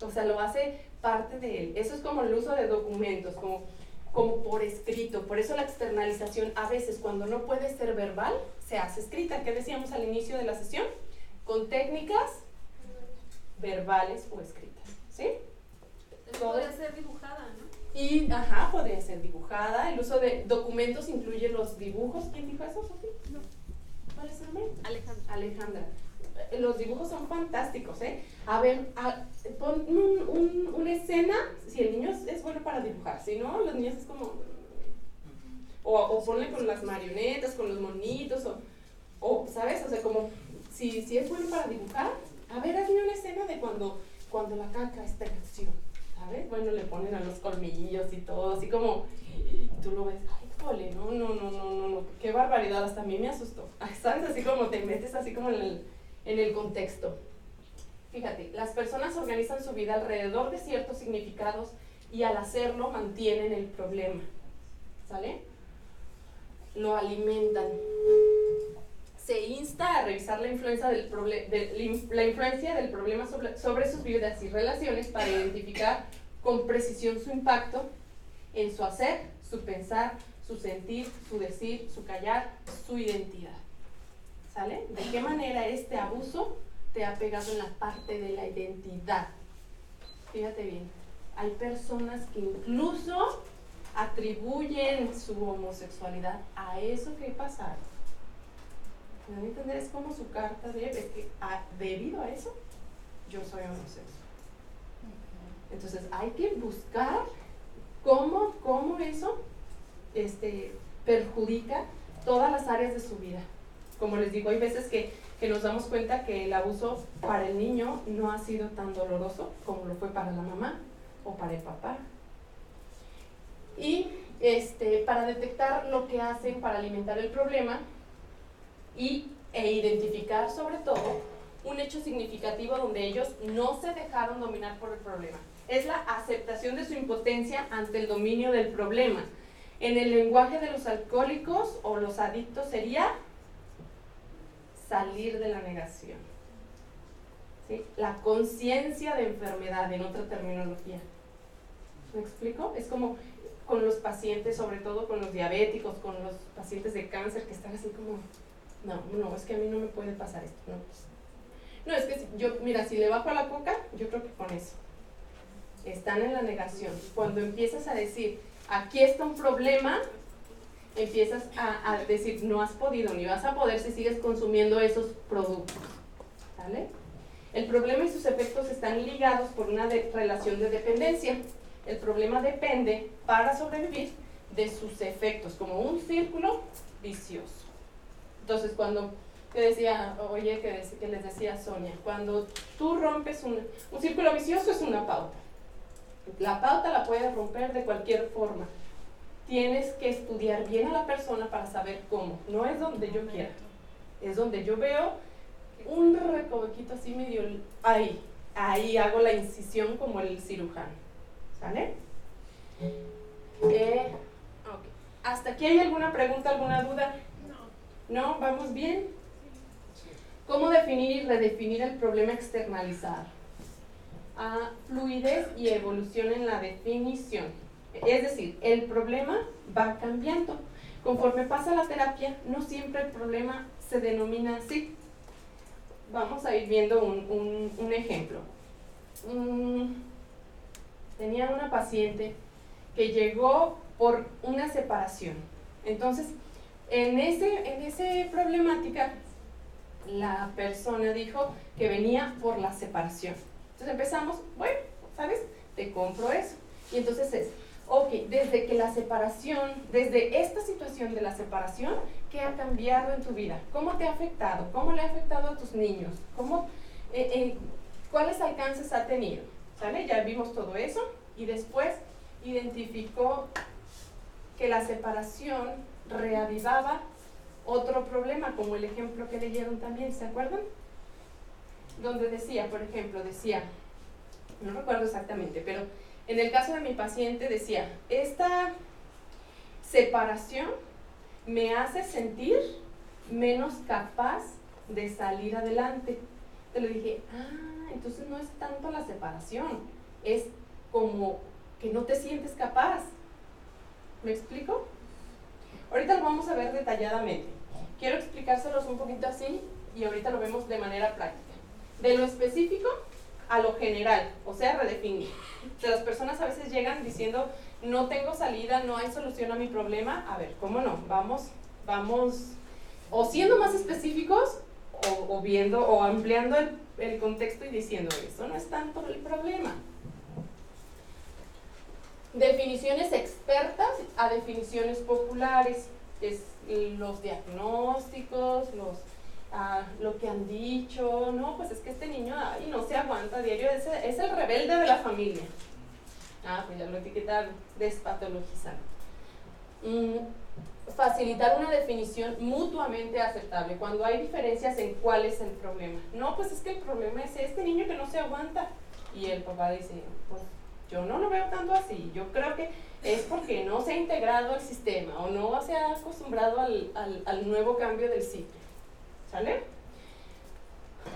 O sea, lo hace parte de él. Eso es como el uso de documentos, como como por escrito. Por eso la externalización a veces cuando no puede ser verbal, se hace escrita. ¿Qué decíamos al inicio de la sesión? Con técnicas verbales o escritas, ¿sí?
Podría ser dibujada, ¿no?
Y, podría ser dibujada. El uso de documentos incluye los dibujos. ¿Quién dijo eso, Sofía? No. ¿Cuál es su nombre? Alejandra. Los dibujos son fantásticos, ¿eh? A ver, pon una escena, si el niño es bueno para dibujar, si no, los niños es como... O ponle con las marionetas, con los monitos, o ¿sabes? O sea, como, si es bueno para dibujar, a ver, hazme una escena de cuando la caca está en acción, ¿sabes? Bueno, le ponen a los colmillos y todo, así como, tú lo ves, ay, jole, no, qué barbaridad, hasta a mí me asustó, ¿sabes? Así como te metes así como en el contexto. Fíjate, las personas organizan su vida alrededor de ciertos significados y al hacerlo mantienen el problema, ¿sale? Lo alimentan. Se insta a revisar la influencia del problema sobre sus vidas y relaciones para identificar con precisión su impacto en su hacer, su pensar, su sentir, su decir, su callar, su identidad. ¿Sale? ¿De qué manera este abuso te ha pegado en la parte de la identidad? Fíjate bien, hay personas que incluso atribuyen su homosexualidad a eso que pasaron. ¿Me van a entender? Es como su carta de, es que debido a eso, yo soy homosexual. Entonces hay que buscar cómo eso perjudica todas las áreas de su vida. Como les digo, hay veces que nos damos cuenta que el abuso para el niño no ha sido tan doloroso como lo fue para la mamá o para el papá. Y para detectar lo que hacen para alimentar el problema e identificar sobre todo un hecho significativo donde ellos no se dejaron dominar por el problema. Es la aceptación de su impotencia ante el dominio del problema. En el lenguaje de los alcohólicos o los adictos sería salir de la negación, ¿sí? La conciencia de enfermedad, en otra terminología. ¿Me explico? Es como con los pacientes, sobre todo con los diabéticos, con los pacientes de cáncer que están así como, no, es que a mí no me puede pasar esto. No, es que si le bajo a la coca, yo creo que con eso. Están en la negación. Cuando empiezas a decir, aquí está un problema, empiezas a decir, no has podido ni vas a poder si sigues consumiendo esos productos, ¿vale? El problema y sus efectos están ligados por una relación de dependencia. El problema depende, para sobrevivir, de sus efectos, como un círculo vicioso. Entonces, cuando te decía, que les decía Sonia, cuando tú rompes un círculo vicioso es una pauta. La pauta la puedes romper de cualquier forma. Tienes que estudiar bien a la persona para saber cómo. No es donde yo quiera, es donde yo veo un recovequito así medio, ahí hago la incisión como el cirujano, ¿sale? Okay. ¿Hasta aquí hay alguna pregunta, alguna duda? ¿No? ¿Vamos bien? ¿Cómo definir y redefinir el problema externalizado? Fluidez y evolución en la definición. Es decir, el problema va cambiando. Conforme pasa la terapia, no siempre el problema se denomina así. Vamos a ir viendo un ejemplo. Tenía una paciente que llegó por una separación. Entonces, en ese problemática, la persona dijo que venía por la separación. Entonces empezamos, bueno, ¿sabes? Te compro eso. Y entonces desde que la separación, desde esta situación de la separación, ¿qué ha cambiado en tu vida? ¿Cómo te ha afectado? ¿Cómo le ha afectado a tus niños? ¿Cuáles alcances ha tenido? ¿Sale? Ya vimos todo eso y después identificó que la separación reavivaba otro problema, como el ejemplo que leyeron también, ¿se acuerdan? Donde decía, por ejemplo, no recuerdo exactamente, pero en el caso de mi paciente decía, esta separación me hace sentir menos capaz de salir adelante. Te le dije, entonces no es tanto la separación, es como que no te sientes capaz. ¿Me explico? Ahorita lo vamos a ver detalladamente. Quiero explicárselos un poquito así y ahorita lo vemos de manera práctica. De lo específico a lo general, o sea, redefinir. O sea, las personas a veces llegan diciendo, no tengo salida, no hay solución a mi problema. A ver, ¿cómo no? Vamos o siendo más específicos o viendo o ampliando el contexto y diciendo, eso no es tanto el problema. Definiciones expertas a definiciones populares, es los diagnósticos, lo que han dicho, no, pues es que este niño no se aguanta diario, es el rebelde de la familia. Pues ya lo etiquetaron, despatologizar. Facilitar una definición mutuamente aceptable, cuando hay diferencias en cuál es el problema. No, pues es que el problema es este niño que no se aguanta. Y el papá dice, pues yo no lo veo tanto así, yo creo que es porque no se ha integrado al sistema o no se ha acostumbrado al nuevo cambio del ciclo. ¿Sale?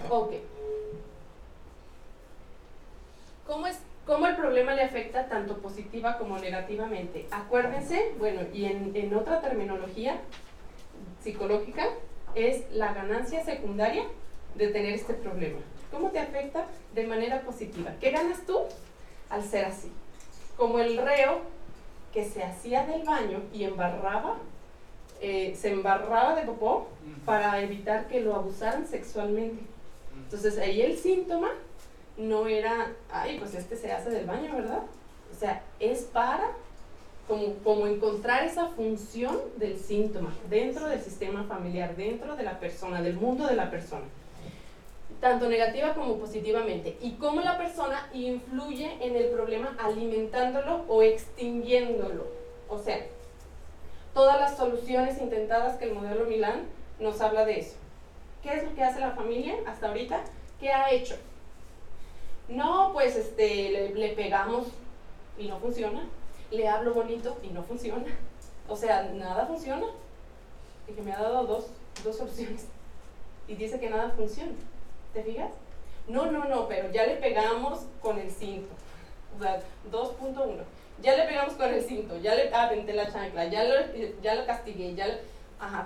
Ok. ¿Cómo el problema le afecta tanto positiva como negativamente? Acuérdense, bueno, y en otra terminología psicológica, es la ganancia secundaria de tener este problema. ¿Cómo te afecta de manera positiva? ¿Qué ganas tú al ser así? Como el reo que se hacía del baño y se embarraba de popó para evitar que lo abusaran sexualmente. Entonces ahí el síntoma no era, pues este se hace del baño, ¿verdad? O sea, es para como encontrar esa función del síntoma dentro del sistema familiar, dentro de la persona, del mundo de la persona, tanto negativa como positivamente, y cómo la persona influye en el problema alimentándolo o extinguiéndolo. O sea, todas las soluciones intentadas que el modelo Milán nos habla de eso. ¿Qué es lo que hace la familia hasta ahorita? ¿Qué ha hecho? No, pues le pegamos y no funciona, le hablo bonito y no funciona, o sea, nada funciona, y que me ha dado dos opciones y dice que nada funciona. ¿Te fijas? No, pero ya le pegamos con el cinto, o sea, 2.1, ya le pegamos con el cinto, ya le aventé la chancla, ya lo castigué,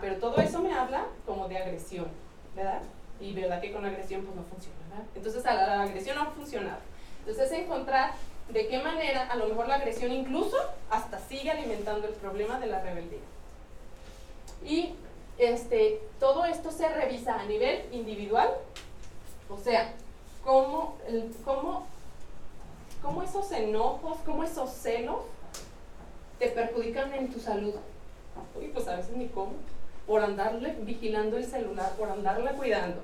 pero todo eso me habla como de agresión, ¿verdad? Y verdad que con agresión pues no funciona, ¿verdad? Entonces la agresión no ha funcionado. Entonces es encontrar de qué manera a lo mejor la agresión incluso hasta sigue alimentando el problema de la rebeldía. Y todo esto se revisa a nivel individual, o sea, cómo esos enojos, cómo esos celos te perjudican en tu salud. Uy, pues a veces ni cómo, por andarle vigilando el celular, por andarla cuidando.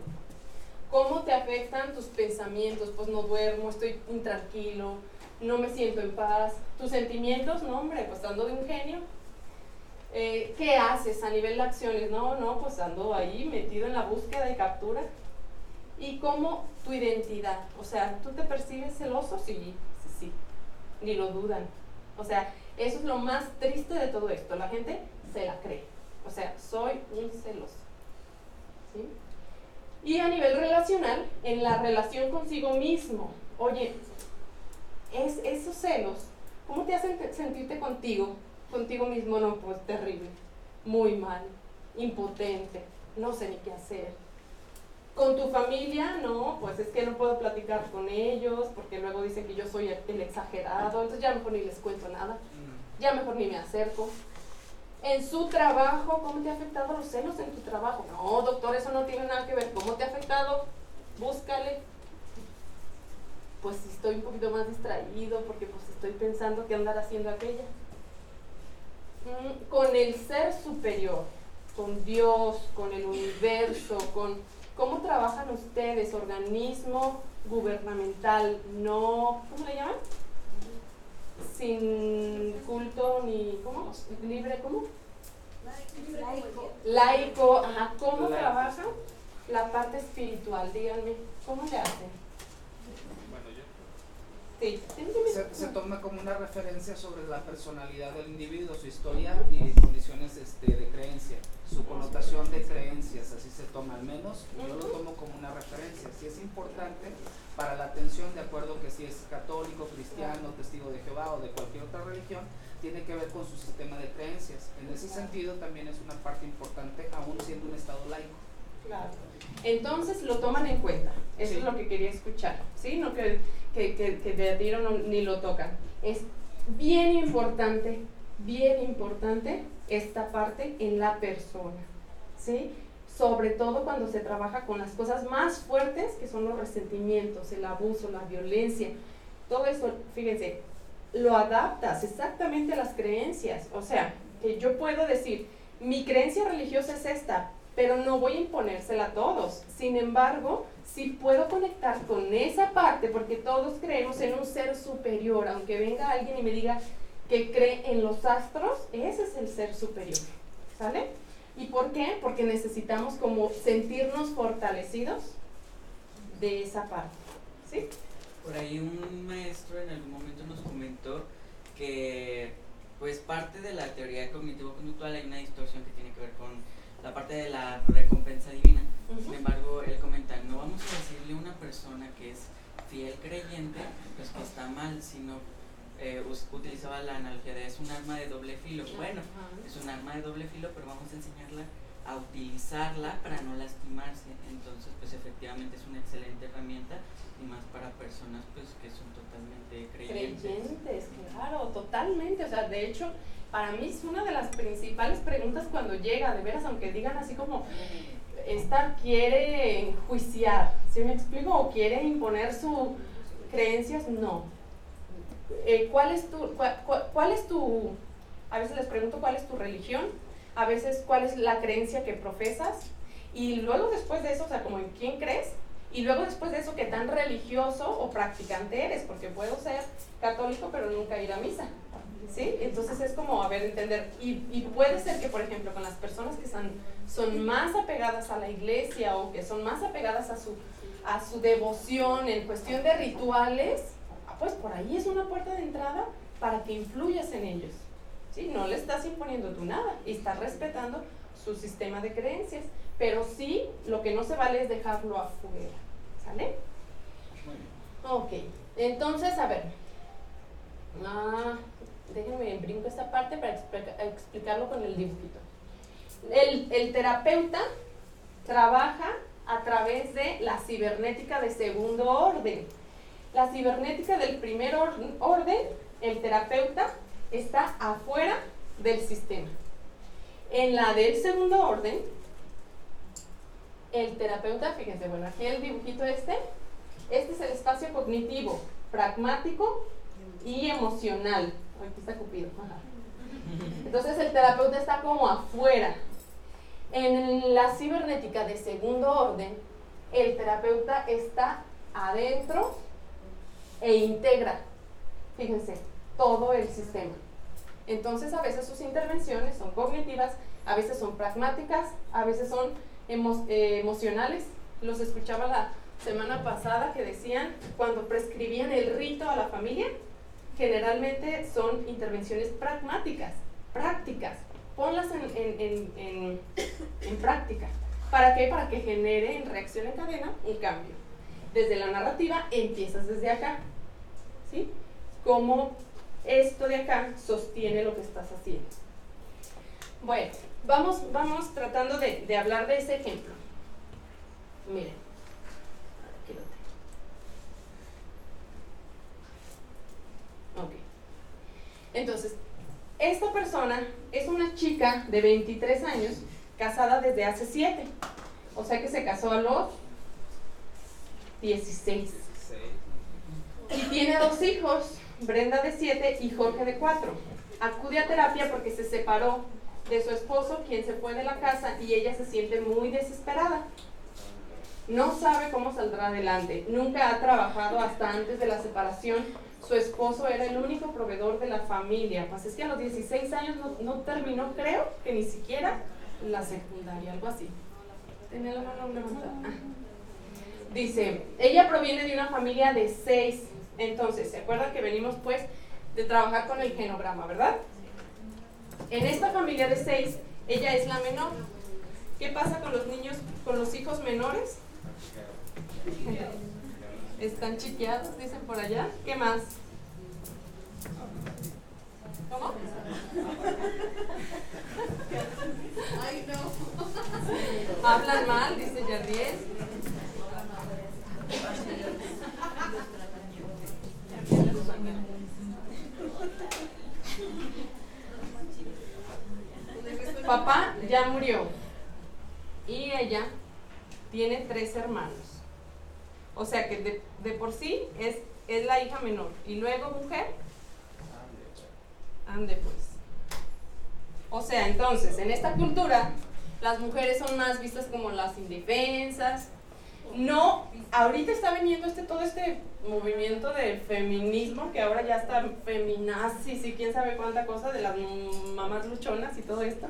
¿Cómo te afectan tus pensamientos? Pues no duermo, estoy intranquilo, no me siento en paz. Tus sentimientos, no hombre, pues ando de un genio. ¿Qué haces a nivel de acciones? No, pues ando ahí metido en la búsqueda y captura. ¿Y cómo tu identidad? O sea, ¿tú te percibes celoso? Sí, ni lo dudan. O sea, eso es lo más triste de todo esto, la gente se la cree. O sea, soy un celoso. ¿Sí? Y a nivel relacional, en la relación consigo mismo, oye, esos celos, ¿cómo te hacen sentirte contigo mismo? No, pues terrible, muy mal, impotente, no sé ni qué hacer. Con tu familia, no, pues es que no puedo platicar con ellos, porque luego dicen que yo soy el exagerado, entonces ya mejor ni les cuento nada, ya mejor ni me acerco. En su trabajo, ¿cómo te ha afectado los celos en tu trabajo? No, doctor, eso no tiene nada que ver. ¿Cómo te ha afectado? Búscale. Pues si estoy un poquito más distraído, porque pues estoy pensando qué andar haciendo aquella. Con el ser superior, con Dios, con el universo, con cómo trabajan ustedes, organismo gubernamental, no, ¿cómo le llaman? Sin culto ni, ¿cómo? Libre, ¿cómo? Laico, ajá, ¿cómo trabaja la parte espiritual? Díganme, ¿cómo le hacen?
Bueno, yo.
Sí,
Se toma como una referencia sobre la personalidad del individuo, su historia y condiciones de creencia, su connotación de creencias, así se toma, al menos yo lo tomo como una referencia. Si es importante para la atención, de acuerdo que si es católico, cristiano, testigo de Jehová o de cualquier otra religión, tiene que ver con su sistema de creencias. En ese sentido también es una parte importante, aún siendo un estado laico.
Claro. Entonces lo toman en cuenta. Eso
Sí.
es lo que quería escuchar, ¿sí? No que de tiro ni lo tocan. Es bien importante esta parte en la persona, ¿sí? Sobre todo cuando se trabaja con las cosas más fuertes, que son los resentimientos, el abuso, la violencia. Todo eso, fíjense, lo adaptas exactamente a las creencias. O sea, que yo puedo decir, mi creencia religiosa es esta, pero no voy a imponérsela a todos. Sin embargo, sí puedo conectar con esa parte, porque todos creemos en un ser superior. Aunque venga alguien y me diga que cree en los astros, ese es el ser superior, ¿sale? ¿Y por qué? Porque necesitamos como sentirnos fortalecidos de esa parte, ¿sí?
Por ahí un maestro en algún momento nos comentó que pues parte de la teoría cognitivo-conductual hay una distorsión que tiene que ver con la parte de la recompensa divina. Sin embargo, él comenta, no vamos a decirle a una persona que es fiel creyente pues que está mal, sino utilizaba la analogía de es un arma de doble filo. Bueno, es un arma de doble filo, pero vamos a enseñarla a utilizarla para no lastimarse. Entonces pues efectivamente es una excelente herramienta, y más para personas pues que son totalmente creyentes.
Claro, totalmente. O sea, de hecho, para mí es una de las principales preguntas cuando llega, de veras, aunque digan así como, esta quiere enjuiciar, ¿sí me explico? O quiere imponer sus creencias, no. ¿Cuál es tu, a veces les pregunto cuál es tu religión, a veces cuál es la creencia que profesas, y luego después de eso, o sea, como en quién crees, y luego después de eso, qué tan religioso o practicante eres, porque puedo ser católico pero nunca ir a misa, ¿sí? Entonces es como, a ver, entender, y puede ser que, por ejemplo, con las personas que son más apegadas a la iglesia o que son más apegadas a su devoción en cuestión de rituales, pues por ahí es una puerta de entrada para que influyas en ellos, ¿sí? No le estás imponiendo tú nada y estás respetando su sistema de creencias, pero sí, lo que no se vale es dejarlo afuera, ¿sale? Ok, entonces, a ver, déjenme brinco esta parte para explicarlo con el dibujito. El terapeuta trabaja a través de la cibernética de segundo orden. La cibernética del primer orden, el terapeuta está afuera del sistema. En la del segundo orden, el terapeuta, fíjense, bueno, aquí el dibujito este es el espacio cognitivo, pragmático y emocional. Aquí está Cupido. Ajá. Entonces el terapeuta está como afuera. En la cibernética de segundo orden, el terapeuta está adentro e integra, fíjense, todo el sistema. Entonces a veces sus intervenciones son cognitivas, a veces son pragmáticas, a veces son emocionales. Los escuchaba la semana pasada que decían, cuando prescribían el rito a la familia, generalmente son intervenciones pragmáticas, prácticas. Ponlas en práctica. ¿Para qué? Para que genere en reacción en cadena un cambio. Desde la narrativa empiezas desde acá, ¿sí? Cómo esto de acá sostiene lo que estás haciendo. Bueno, vamos tratando de hablar de ese ejemplo. Miren, aquí lo tengo. Ok. Entonces, esta persona es una chica de 23 años, casada desde hace 7. O sea que se casó a los 16. Y tiene 2 hijos, Brenda de 7 y Jorge de 4. Acude a terapia porque se separó de su esposo, quien se fue de la casa, y ella se siente muy desesperada. No sabe cómo saldrá adelante. Nunca ha trabajado hasta antes de la separación. Su esposo era el único proveedor de la familia. Pues es que a los 16 años no terminó, creo, que ni siquiera la secundaria, algo así. Tenía la mano levantada. Dice, ella proviene de una familia de 6. Entonces, ¿se acuerdan que venimos pues de trabajar con el genograma, verdad? En esta familia de 6, ella es la menor. ¿Qué pasa con los niños, con los hijos menores? Están chiqueados, dicen por allá. ¿Qué más? ¿Cómo?
Ay, no.
Hablan mal, dice Yardiel. Papá ya murió y ella tiene 3 hermanos. O sea que de por sí es la hija menor. Y luego mujer. Ande pues. O sea, entonces, en esta cultura, las mujeres son más vistas como las indefensas. No, ahorita está viniendo todo este movimiento del feminismo, que ahora ya está feminazis y quién sabe cuánta cosa, de las mamás luchonas y todo esto.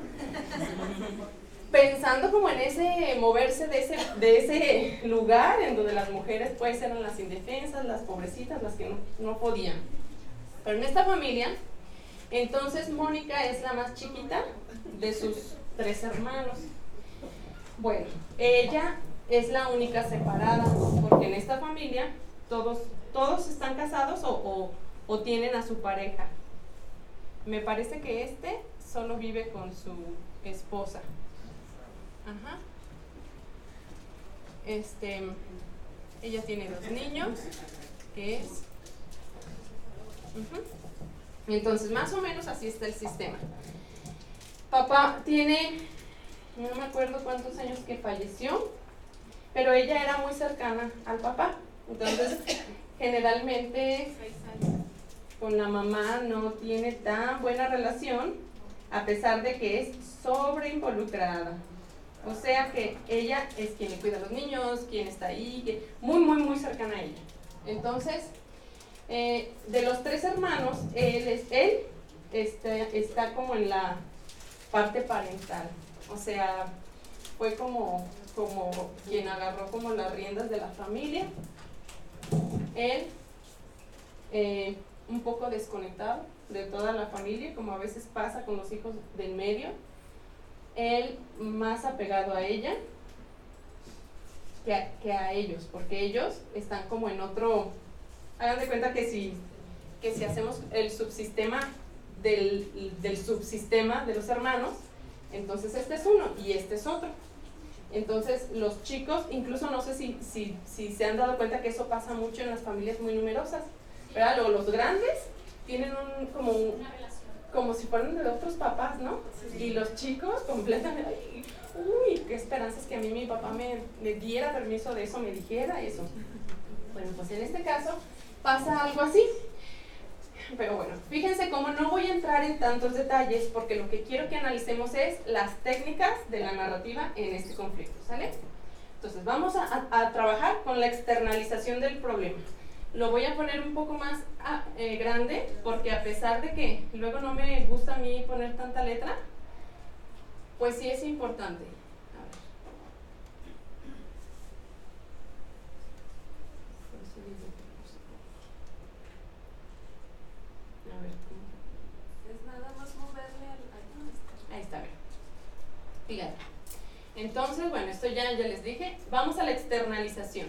Pensando como en ese, moverse de ese lugar en donde las mujeres pues eran las indefensas, las pobrecitas, las que no podían. Pero en esta familia, entonces Mónica es la más chiquita de sus 3 hermanos. Bueno, ella es la única separada, porque en esta familia todos están casados o tienen a su pareja. Me parece que solo vive con su esposa. Ajá. Ella tiene 2 niños, que es... Entonces, más o menos así está el sistema. Papá tiene, no me acuerdo cuántos años que falleció, pero ella era muy cercana al papá. Entonces, generalmente con la mamá no tiene tan buena relación, a pesar de que es sobreinvolucrada. O sea que ella es quien le cuida a los niños, quien está ahí, muy cercana a ella. Entonces, de los 3 hermanos, él está como en la parte parental. O sea, fue como quien agarró como las riendas de la familia. Él, un poco desconectado de toda la familia, como a veces pasa con los hijos del medio. Él más apegado a ella que a ellos, porque ellos están como en otro... Hagan de cuenta que si hacemos el subsistema del subsistema de los hermanos, entonces este es uno y este es otro. Entonces los chicos, incluso no sé si se han dado cuenta que eso pasa mucho en las familias muy numerosas, ¿verdad? Los grandes tienen como si fueran de otros papás, ¿no? Y los chicos completamente, uy, qué esperanzas que a mí mi papá me diera permiso de eso, me dijera eso. Bueno, pues en este caso pasa algo así. Pero bueno, fíjense cómo no voy a entrar en tantos detalles, porque lo que quiero que analicemos es las técnicas de la narrativa en este conflicto, ¿sale? Entonces vamos a trabajar con la externalización del problema. Lo voy a poner un poco más grande, porque a pesar de que luego no me gusta a mí poner tanta letra, pues sí es importante.
Es nada más moverle
Ahí está, bien. Fíjate. Entonces, bueno, esto ya les dije. Vamos a la externalización.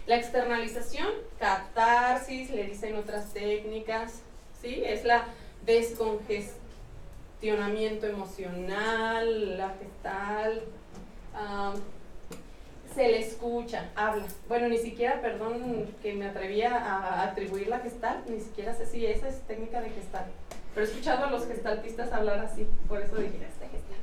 La externalización, catarsis, le dicen otras técnicas, ¿sí? Es la descongestionamiento emocional, la gestal, se le escucha, habla. Bueno, ni siquiera, perdón que me atrevía a atribuir la gestal, ni siquiera sé si esa es técnica de gestal. Pero he escuchado a los gestaltistas hablar así, por eso dije, esta gestal.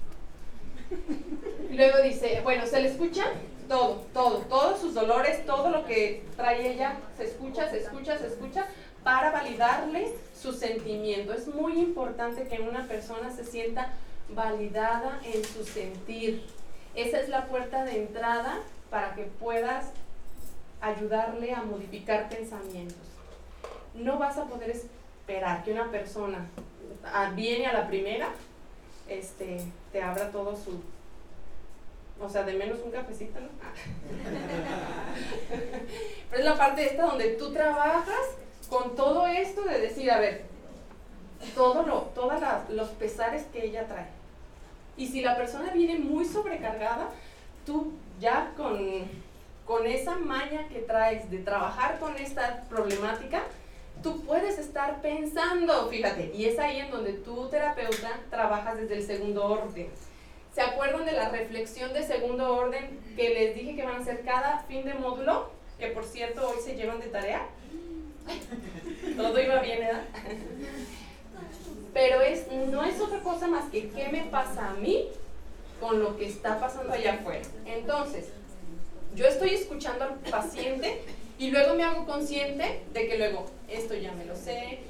Luego dice, bueno, se le escucha todos sus dolores, todo lo que trae ella, se escucha, para validarle su sentimiento. Es muy importante que una persona se sienta validada en su sentir. Esa es la puerta de entrada para que puedas ayudarle a modificar pensamientos. No vas a poder esperar que una persona viene a la primera, te abra todo su... O sea, de menos un cafecito, ¿no? Pero es la parte esta donde tú trabajas con todo esto de decir, a ver, todos los pesares que ella trae. Y si la persona viene muy sobrecargada, tú ya con esa maña que traes de trabajar con esta problemática, tú puedes estar pensando, fíjate, y es ahí en donde tú, terapeuta, trabajas desde el segundo orden. ¿Se acuerdan de la reflexión de segundo orden que les dije que van a hacer cada fin de módulo? Que por cierto, hoy se llevan de tarea. Todo iba bien, ¿verdad? Pero no es otra cosa más que qué me pasa a mí con lo que está pasando allá afuera. Entonces, yo estoy escuchando al paciente y luego me hago consciente de que luego esto ya me lo sé,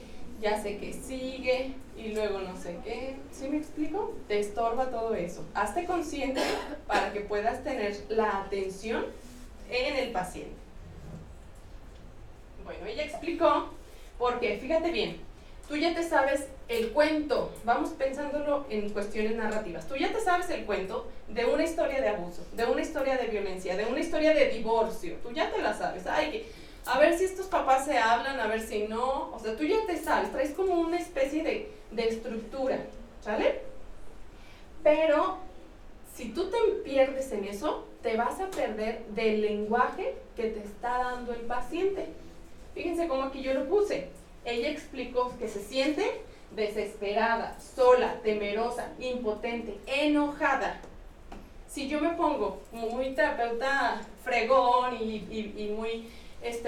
ya sé que sigue y luego no sé qué. ¿Sí me explico? Te estorba todo eso. Hazte consciente para que puedas tener la atención en el paciente. Bueno, ella explicó porque, fíjate bien, tú ya te sabes el cuento, vamos pensándolo en cuestiones narrativas, tú ya te sabes el cuento de una historia de abuso, de una historia de violencia, de una historia de divorcio, tú ya te la sabes, a ver si estos papás se hablan, a ver si no, o sea, tú ya te sabes, traes como una especie de estructura, ¿sale? Pero si tú te pierdes en eso, te vas a perder del lenguaje que te está dando el paciente. Fíjense cómo aquí yo lo puse. Ella explicó que se siente desesperada, sola, temerosa, impotente, enojada. Si yo me pongo muy terapeuta fregón y muy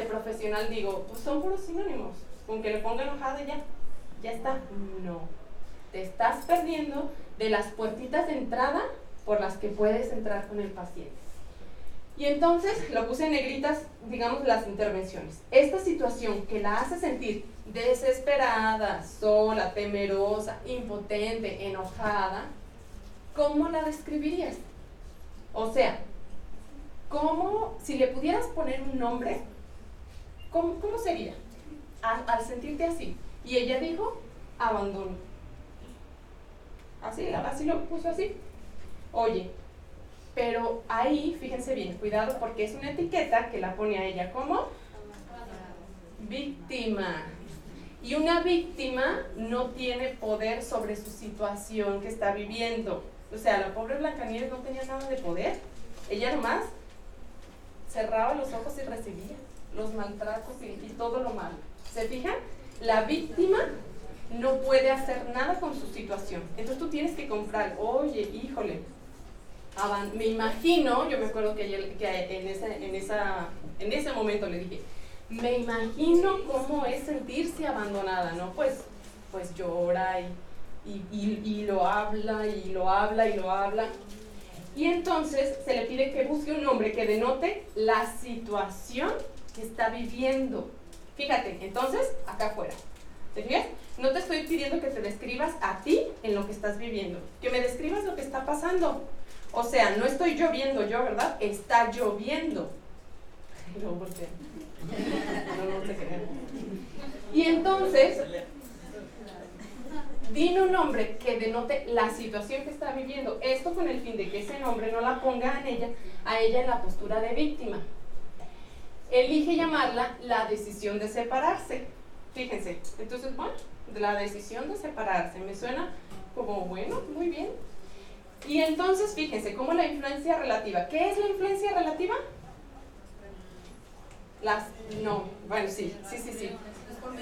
profesional, digo, pues son puros sinónimos. Con que le ponga enojada ya está. No. Te estás perdiendo de las puertitas de entrada por las que puedes entrar con el paciente. Y entonces lo puse en negritas, digamos, las intervenciones. Esta situación que la hace sentir desesperada, sola, temerosa, impotente, enojada, ¿cómo la describirías? O sea, ¿cómo, si le pudieras poner un nombre, cómo sería al sentirte así? Y ella dijo, abandono. Así lo puso así. Oye, pero ahí, fíjense bien, cuidado porque es una etiqueta que la pone a ella como víctima. Y una víctima no tiene poder sobre su situación que está viviendo. O sea, la pobre Blancanieves no tenía nada de poder. Ella nomás cerraba los ojos y recibía los maltratos y todo lo malo. ¿Se fijan? La víctima no puede hacer nada con su situación. Entonces tú tienes que comprar, oye, híjole, me imagino, yo me acuerdo que en ese momento le dije, me imagino cómo es sentirse abandonada, ¿no? Pues llora y lo habla y lo habla y lo habla. Y entonces se le pide que busque un nombre que denote la situación que está viviendo. Fíjate, entonces, acá afuera. ¿Te fijas? No te estoy pidiendo que te describas a ti en lo que estás viviendo, que me describas lo que está pasando. O sea, no estoy lloviendo yo, ¿verdad? Está lloviendo. No, porque no se crean. Y entonces, dime un nombre que denote la situación que está viviendo. Esto con el fin de que ese nombre no la ponga a ella en la postura de víctima. Elige llamarla la decisión de separarse. Fíjense, entonces, bueno, la decisión de separarse me suena como, bueno, muy bien. Y entonces, fíjense, como la influencia relativa. ¿Qué es la influencia relativa? Sí.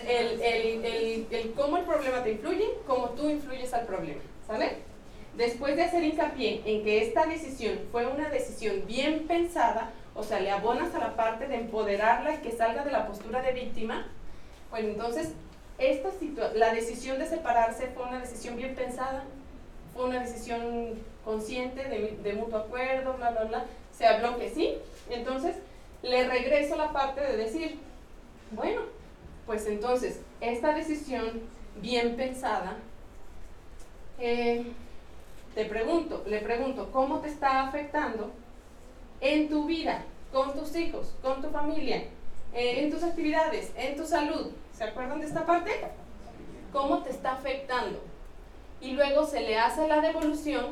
El cómo el problema te influye, cómo tú influyes al problema, ¿sale? Después de hacer hincapié en que esta decisión fue una decisión bien pensada, o sea, le abonas a la parte de empoderarla y que salga de la postura de víctima, bueno, entonces, la decisión de separarse fue una decisión bien pensada, fue una decisión consciente, de mutuo acuerdo, bla, bla, bla, se habló que sí, entonces le regreso la parte de decir, bueno, pues entonces, esta decisión bien pensada, le pregunto, ¿cómo te está afectando en tu vida, con tus hijos, con tu familia, en tus actividades, en tu salud? ¿Se acuerdan de esta parte? ¿Cómo te está afectando? Y luego se le hace la devolución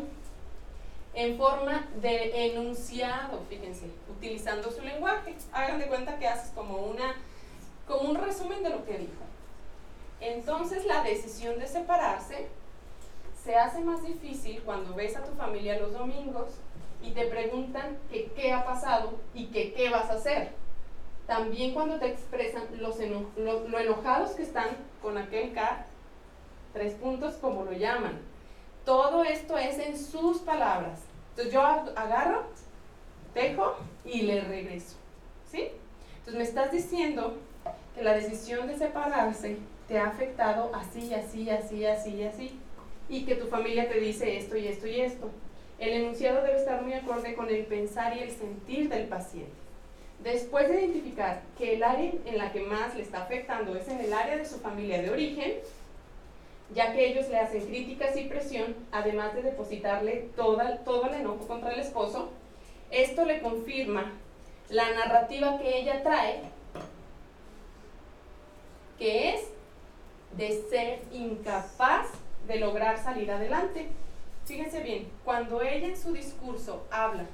en forma de enunciado, fíjense, utilizando su lenguaje. Hagan de cuenta que haces como un resumen de lo que dijo. Entonces la decisión de separarse se hace más difícil cuando ves a tu familia los domingos y te preguntan que qué ha pasado y que qué vas a hacer. También cuando te expresan lo enojados que están con aquel K, 3 puntos como lo llaman. Todo esto es en sus palabras. Entonces yo agarro, tejo y le regreso, ¿sí? Entonces me estás diciendo que la decisión de separarse te ha afectado así, así, así, así, así, y que tu familia te dice esto y esto y esto. El enunciado debe estar muy acorde con el pensar y el sentir del paciente. Después de identificar que el área en la que más le está afectando es en el área de su familia de origen, ya que ellos le hacen críticas y presión, además de depositarle todo el enojo contra el esposo, esto le confirma la narrativa que ella trae, que es de ser incapaz de lograr salir adelante. Fíjense bien, cuando ella en su discurso habla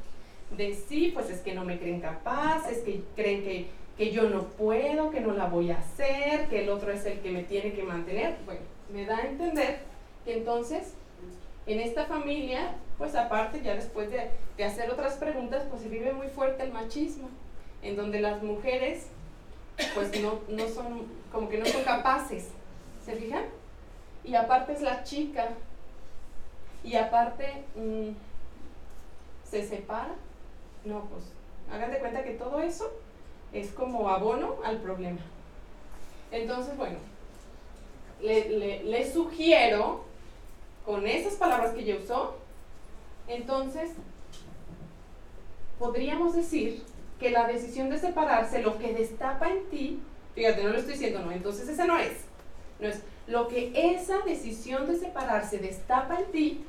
de sí, pues es que no me creen capaz, es que creen que yo no puedo, que no la voy a hacer, que el otro es el que me tiene que mantener, bueno, me da a entender que entonces en esta familia, pues aparte ya después de hacer otras preguntas, pues se vive muy fuerte el machismo, en donde las mujeres pues no son, como que no son capaces, ¿se fijan? Y aparte es la chica, y aparte se separa. No, pues hagan de cuenta que todo eso es como abono al problema. Entonces, bueno, le sugiero, con esas palabras que ella usó, entonces podríamos decir que la decisión de separarse, lo que destapa en ti, fíjate, no lo estoy diciendo, no, entonces esa no es lo que esa decisión de separarse destapa en ti,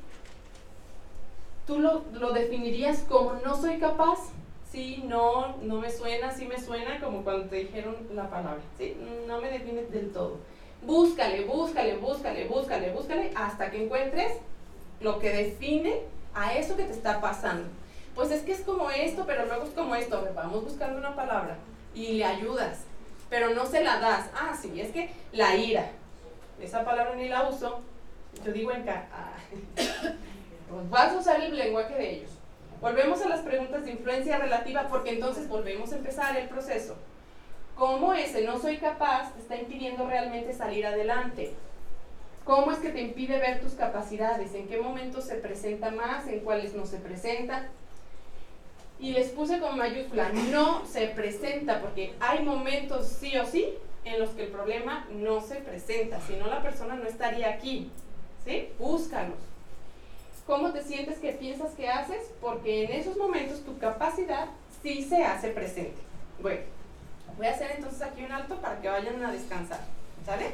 tú lo definirías como no soy capaz. Sí, no me suena, sí me suena, como cuando te dijeron la palabra, ¿sí? No me defines del todo. Búscale hasta que encuentres lo que define a eso que te está pasando. Pues es que es como esto, pero luego es como esto. A ver, vamos buscando una palabra y le ayudas, pero no se la das. Ah, sí, es que la ira, esa palabra ni la uso, yo digo pues vas a usar el lenguaje de ellos. Volvemos a las preguntas de influencia relativa, porque entonces volvemos a empezar el proceso. ¿Cómo ese no soy capaz te está impidiendo realmente salir adelante? ¿Cómo es que te impide ver tus capacidades? ¿En qué momentos se presenta más? ¿En cuáles no se presenta? Y les puse con mayúscula, no se presenta, porque hay momentos sí o sí en los que el problema no se presenta, si no la persona no estaría aquí, ¿sí? Búscalos. ¿Cómo te sientes? ¿Qué piensas que haces? Porque en esos momentos tu capacidad sí se hace presente. Bueno, voy a hacer entonces aquí un alto para que vayan a descansar, ¿sale?